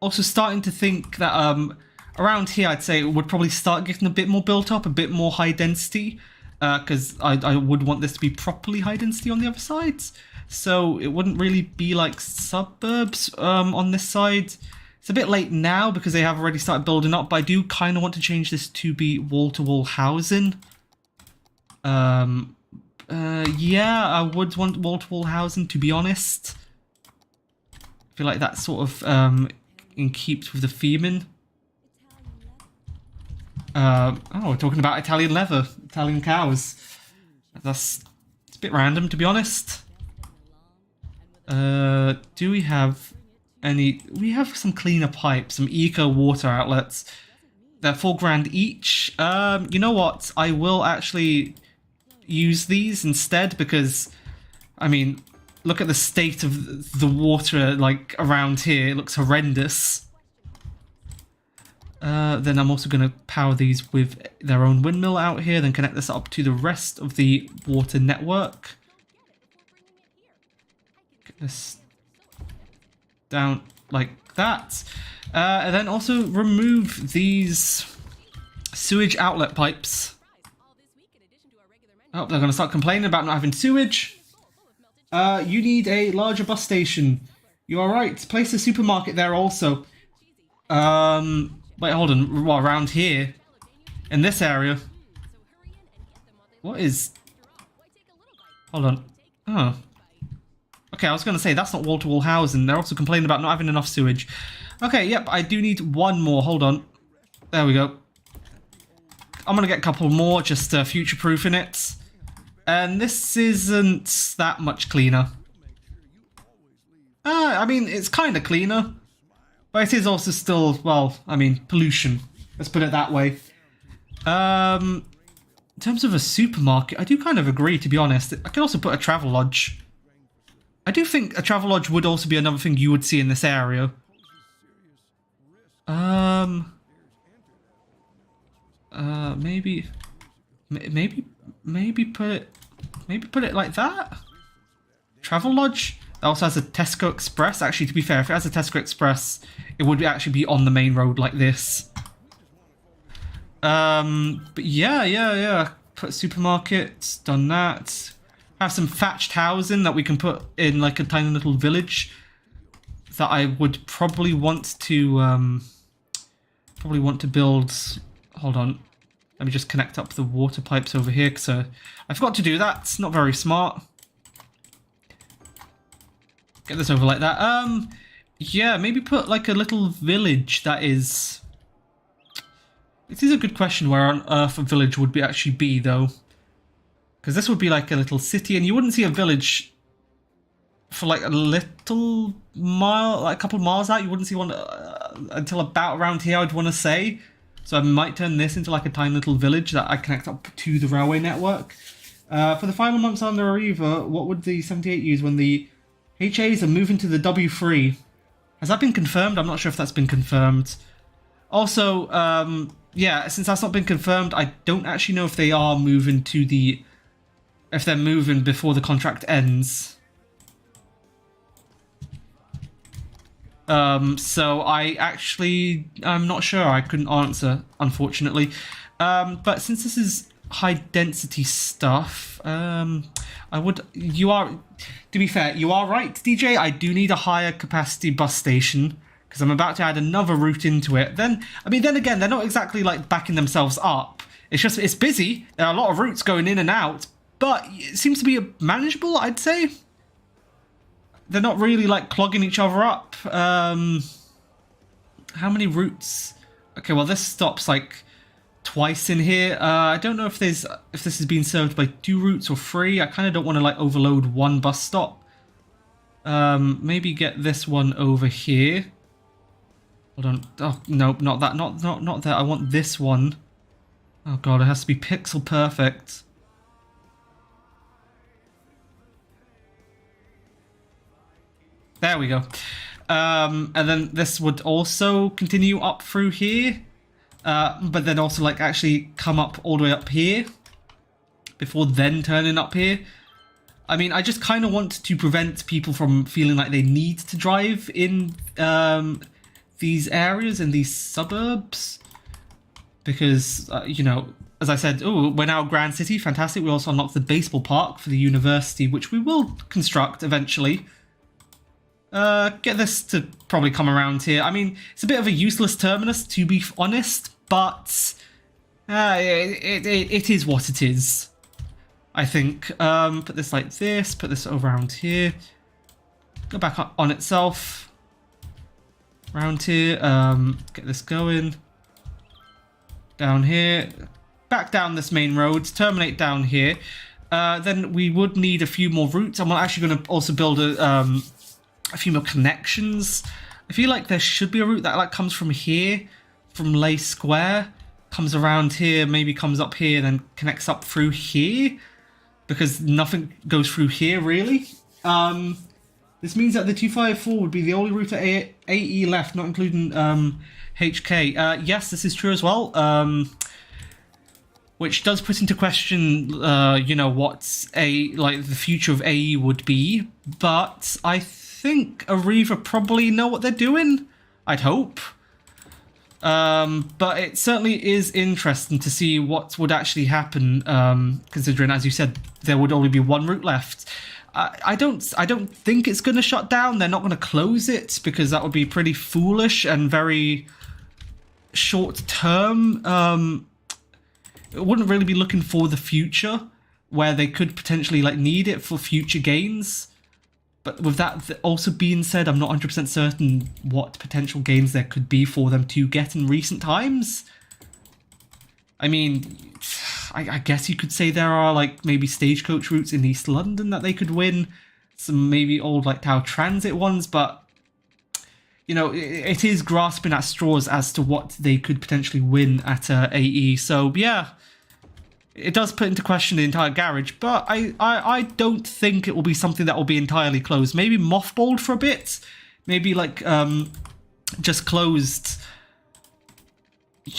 Also starting to think that around here, I'd say it would probably start getting a bit more built up, a bit more high density, because I would want this to be properly high density on the other sides. So it wouldn't really be like suburbs on this side. It's a bit late now because they have already started building up, but I do kind of want to change this to be wall-to-wall housing. Yeah, I would want wall-to-wall housing, to be honest. I feel like that's sort of in keeps with the theming. Oh, we're talking about Italian leather, Italian cows. It's a bit random, to be honest. Do we have any? We have some cleaner pipes, some eco water outlets. They're $4,000 each. You know what? I will actually use these instead because, I mean, look at the state of the water like around here. It looks horrendous. Then I'm also going to power these with their own windmill out here, then connect this up to the rest of the water network. Get this down like that. And then also remove these sewage outlet pipes. Oh, they're going to start complaining about not having sewage. You need a larger bus station. You are right. Place a supermarket there also. Wait, hold on. What, around here? In this area? What is... Hold on. Oh. Okay, I was going to say, that's not wall-to-wall housing. They're also complaining about not having enough sewage. Okay, yep, I do need one more. Hold on. There we go. I'm going to get a couple more, just future-proofing it. And this isn't that much cleaner. I mean, it's kind of cleaner. But it is also still, well, I mean, pollution. Let's put it that way. In terms of a supermarket, I do kind of agree, to be honest. I could also put a travel lodge. I do think a travel lodge would also be another thing you would see in this area. Maybe put it like that. Travel lodge. It also has a Tesco Express. Actually, to be fair, if it has a Tesco Express, it would actually be on the main road like this. But yeah. Put supermarkets, done that. Have some thatched housing that we can put in like a tiny little village that I would probably want to build. Hold on. Let me just connect up the water pipes over here because I forgot to do that. It's not very smart. Get this over like that. Yeah, maybe put like a little village that is... It is a good question where on earth a village would actually be, though. Because this would be like a little city, and you wouldn't see a village for like a little mile, like a couple of miles out. You wouldn't see one until about around here, I'd want to say. So I might turn this into like a tiny little village that I connect up to the railway network. For the final months on the Arriva, what would the 78 use when the HAs are moving to the W3? Has that been confirmed? I'm not sure if that's been confirmed. Also, yeah, since that's not been confirmed, I don't actually know if they are moving to the... if they're moving before the contract ends. So I'm not sure. I couldn't answer, unfortunately. But since this is high density stuff, to be fair, you are right, DJ. I do need a higher capacity bus station because I'm about to add another route into it. Then again, they're not exactly like backing themselves up. It's just, it's busy. There are a lot of routes going in and out, but it seems to be manageable, I'd say. They're not really like clogging each other up. How many routes? Okay, well this stops like twice in here. I don't know if this is being served by 2 routes or 3. I kind of don't want to like overload one bus stop. Maybe get this one over here. Hold on. Oh no, not that. Not that. I want this one. Oh god, it has to be pixel perfect. There we go. And then this would also continue up through here. But then also like actually come up all the way up here before then turning up here. I mean, I just kind of want to prevent people from feeling like they need to drive in these areas, in these suburbs. Because, you know, as I said, we're now Grand City, fantastic. We also unlocked the baseball park for the university, which we will construct eventually. Get this to probably come around here. I mean, it's a bit of a useless terminus, to be honest, but it is what it is, I think. Put this like this, put this over around here. Go back on itself. Around here, get this going. Down here. Back down this main road, terminate down here. Then we would need a few more routes. I'm actually going to also build a few more connections. I feel like there should be a route that like comes from here, from Leigh Square, comes around here, maybe comes up here, then connects up through here, because nothing goes through here really. This means that the 254 would be the only route at AE left, not including HK. Yes, this is true as well. Which does put into question, you know, what the future of AE would be, but I think Arriva probably know what they're doing. I'd hope. But it certainly is interesting to see what would actually happen, considering, as you said, there would only be one route left. I don't think it's going to shut down. They're not going to close it because that would be pretty foolish and very short term. It wouldn't really be looking for the future where they could potentially like need it for future gains. But with that also being said, I'm not 100% certain what potential gains there could be for them to get in recent times. I mean, I guess you could say there are like maybe stagecoach routes in East London that they could win. Some maybe old like Tower Transit ones, but you know, it is grasping at straws as to what they could potentially win at AE. So yeah, it does put into question the entire garage, but I don't think it will be something that will be entirely closed. Maybe mothballed for a bit, maybe like just closed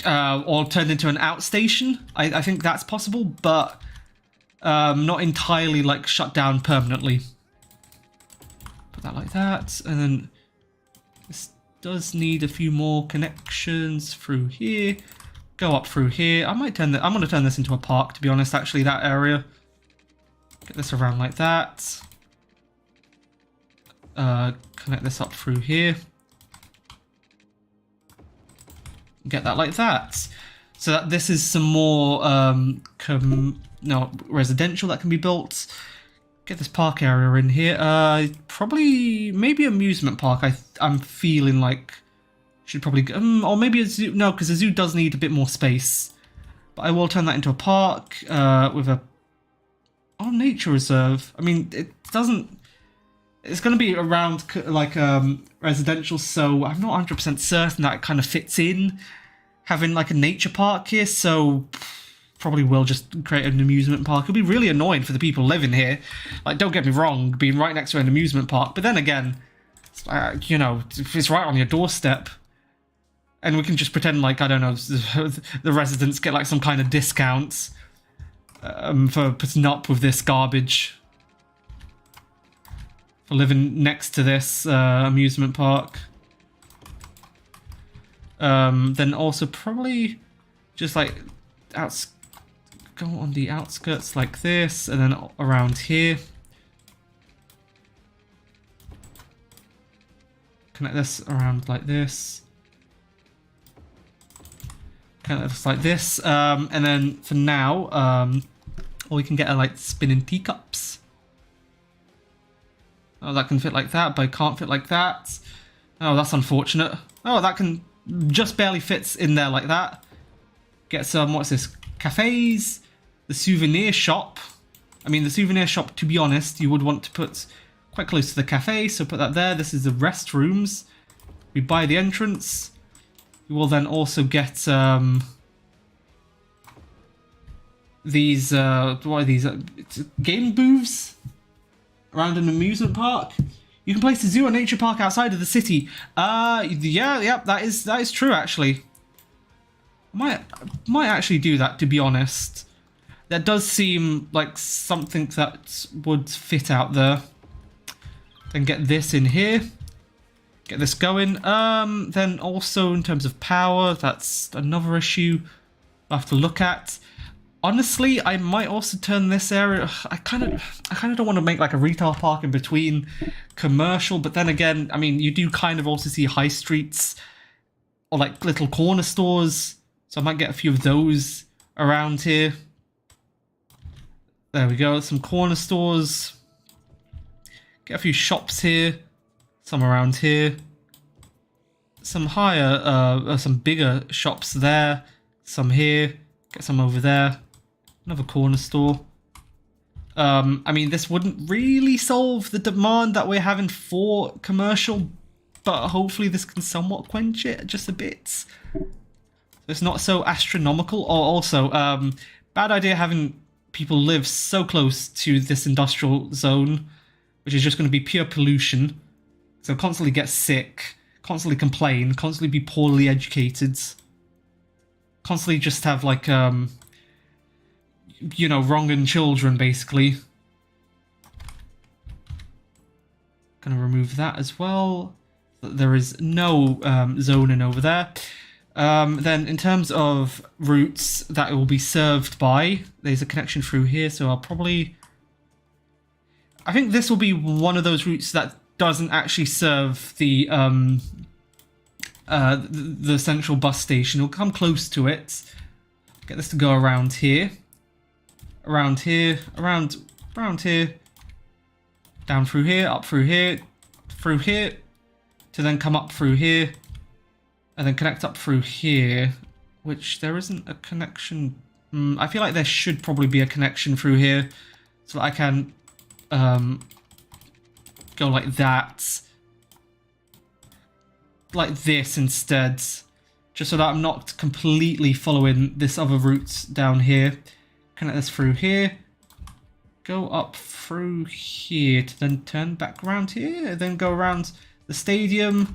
or turned into an outstation. I think that's possible, but not entirely like shut down permanently. Put that like that, and then this does need a few more connections through here. Go up through here. I'm going to turn this into a park, to be honest, actually, that area. Get this around like that. Connect this up through here. Get that like that. So that this is some more residential that can be built. Get this park area in here. Probably, maybe amusement park, I'm feeling like should probably go, or maybe a zoo. No, because a zoo does need a bit more space. But I will turn that into a park with a nature reserve. I mean, it doesn't. It's going to be around like residential, so I'm not 100% certain that it kind of fits in having like a nature park here, so probably will just create an amusement park. It'll be really annoying for the people living here. Like, don't get me wrong, being right next to an amusement park, but then again, you know, if it's right on your doorstep, and we can just pretend like, I don't know, the residents get like some kind of discounts for putting up with this garbage. For living next to this amusement park. Then also probably just like go on the outskirts like this, and then around here. Connect this around like this. Connect this like this. And then for now, or we can get like spinning teacups. Oh, that can fit like that, but it can't fit like that. Oh, that's unfortunate. Oh, that can just barely fits in there like that. Get some, what's this? Cafes. The souvenir shop. I mean, the souvenir shop, to be honest, you would want to put quite close to the cafe, so put that there. This is the restrooms. We buy the entrance. You will then also get these, what are these? Game booths? Around an amusement park. You can place a zoo or nature park outside of the city. Yeah, that is true actually. Might actually do that, to be honest. That does seem like something that would fit out there. Then get this in here. Get this going. Then also in terms of power, that's another issue we'll have to look at. Honestly, I might also turn this area. I kind of don't want to make like a retail park in between commercial, but then again, I mean, you do kind of also see high streets or like little corner stores, so I might get a few of those around here. There we go, some corner stores. Get a few shops here, some around here, some higher, some bigger shops there, some here. Get some over there. Another corner store. I mean, this wouldn't really solve the demand that we're having for commercial, but hopefully this can somewhat quench it just a bit. So it's not so astronomical. Or also, bad idea having people live so close to this industrial zone, which is just going to be pure pollution. So constantly get sick, constantly complain, constantly be poorly educated. Constantly just have like, you know, wronging children, basically. Gonna remove that as well. There is no zoning over there. Then in terms of routes that it will be served by, there's a connection through here, so I'll probably... I think this will be one of those routes that doesn't actually serve the central bus station. It'll come close to it. Get this to go around here. Around here. Around here. Down through here. Up through here. Through here. To then come up through here. And then connect up through here. Which there isn't a connection. I feel like there should probably be a connection through here. So that I can go like that. Like this instead, just so that I'm not completely following this other route down here. Connect this through here, go up through here to then turn back around here, then go around the stadium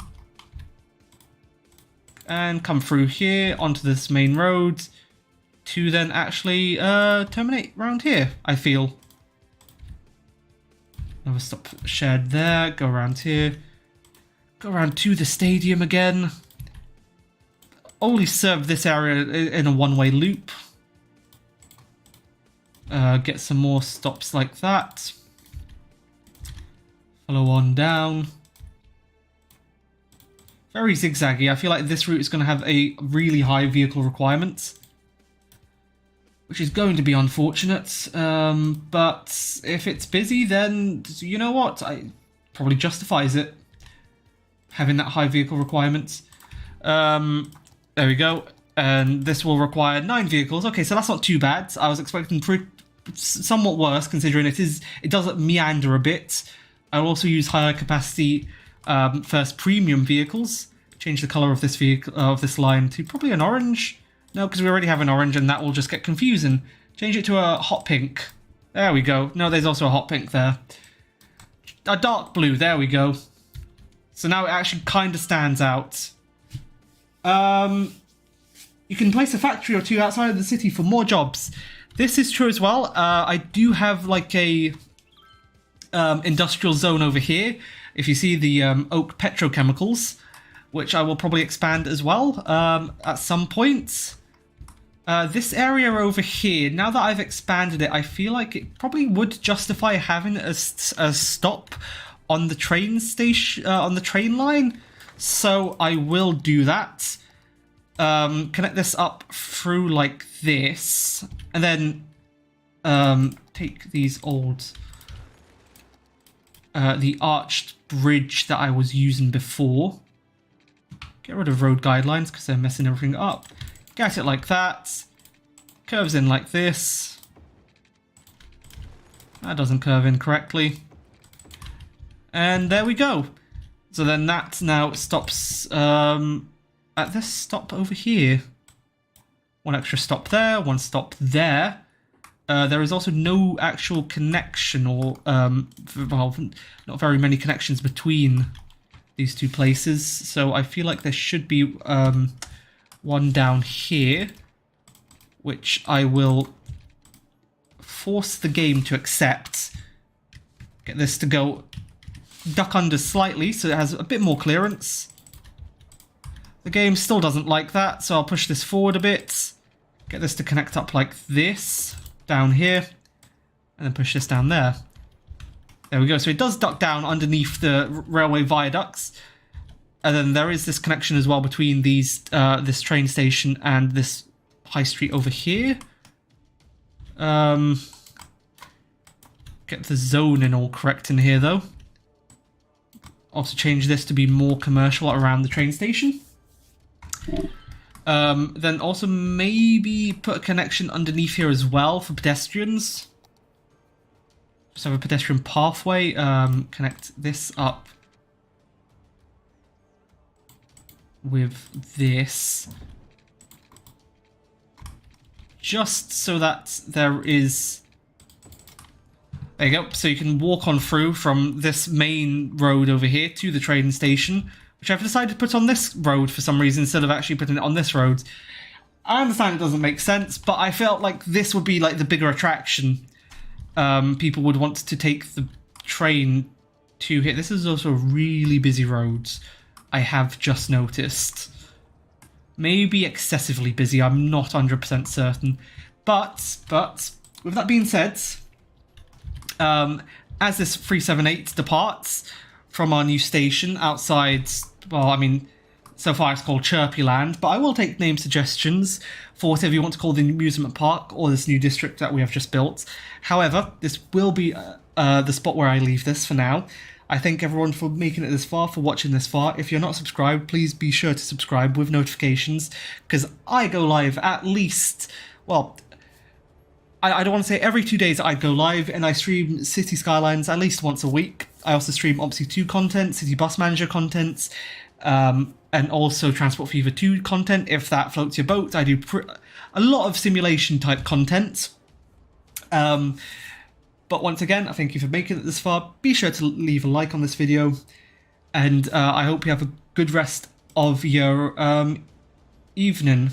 and come through here onto this main road to then actually terminate around here, I feel. Another stop shared there, go around here. Go around to the stadium again. Only serve this area in a one-way loop. Get some more stops like that. Follow on down. Very zigzaggy. I feel like this route is going to have a really high vehicle requirement, which is going to be unfortunate. But if it's busy, then you know what? I probably justifies it. Having that high vehicle requirement. There we go. And this will require 9 vehicles. Okay, so that's not too bad. I was expecting somewhat worse, considering it does meander a bit. I'll also use higher capacity first premium vehicles. Change the color of this vehicle of this line to probably an orange. No, because we already have an orange, and that will just get confusing. Change it to a hot pink. There we go. No, there's also a hot pink there. A dark blue. There we go. So now it actually kind of stands out. You can place a factory or two outside of the city for more jobs. This is true as well. I do have like a industrial zone over here. If you see the Oak Petrochemicals, which I will probably expand as well at some point. This area over here, now that I've expanded it, I feel like it probably would justify having a stop on the train station, on the train line. So I will do that. Connect this up through like this, and then take these old, the arched bridge that I was using before. Get rid of road guidelines because they're messing everything up. Get it like that. Curves in like this. That doesn't curve in correctly. And there we go. So then that now stops at this stop over here. One extra stop there, one stop there. There is also no actual connection, or well, not very many connections between these two places. So I feel like there should be one down here, which I will force the game to accept. Get this to go duck under slightly so it has a bit more clearance. The game still doesn't like that, so I'll push this forward a bit. Get this to connect up like this, down here, and then push this down there. There we go. So it does duck down underneath the railway viaducts. And then there is this connection as well between these, this train station and this high street over here. Get the zoning all correct in here, though. Also change this to be more commercial around the train station. Then also maybe put a connection underneath here as well for pedestrians. Just have a pedestrian pathway. Connect this up with this. Just so that there is... There you go. So you can walk on through from this main road over here to the train station, which I've decided to put on this road for some reason instead of actually putting it on this road. I understand it doesn't make sense, but I felt like this would be like the bigger attraction. People would want to take the train to here. This is also a really busy road, I have just noticed. Maybe excessively busy, I'm not 100% certain. But, with that being said, as this 378 departs from our new station outside, well, I mean, so far it's called Chirpy Land, but I will take name suggestions for whatever you want to call the amusement park or this new district that we have just built. However, this will be the spot where I leave this for now. I thank everyone for making it this far, for watching this far. If you're not subscribed, please be sure to subscribe with notifications, because I go live at least, well, I don't want to say every 2 days I go live, and I stream City Skylines at least once a week. I also stream Opsy 2 content, City Bus Manager content, and also Transport Fever 2 content, if that floats your boat. I do a lot of simulation type content. But once again, I thank you for making it this far. Be sure to leave a like on this video, and I hope you have a good rest of your evening.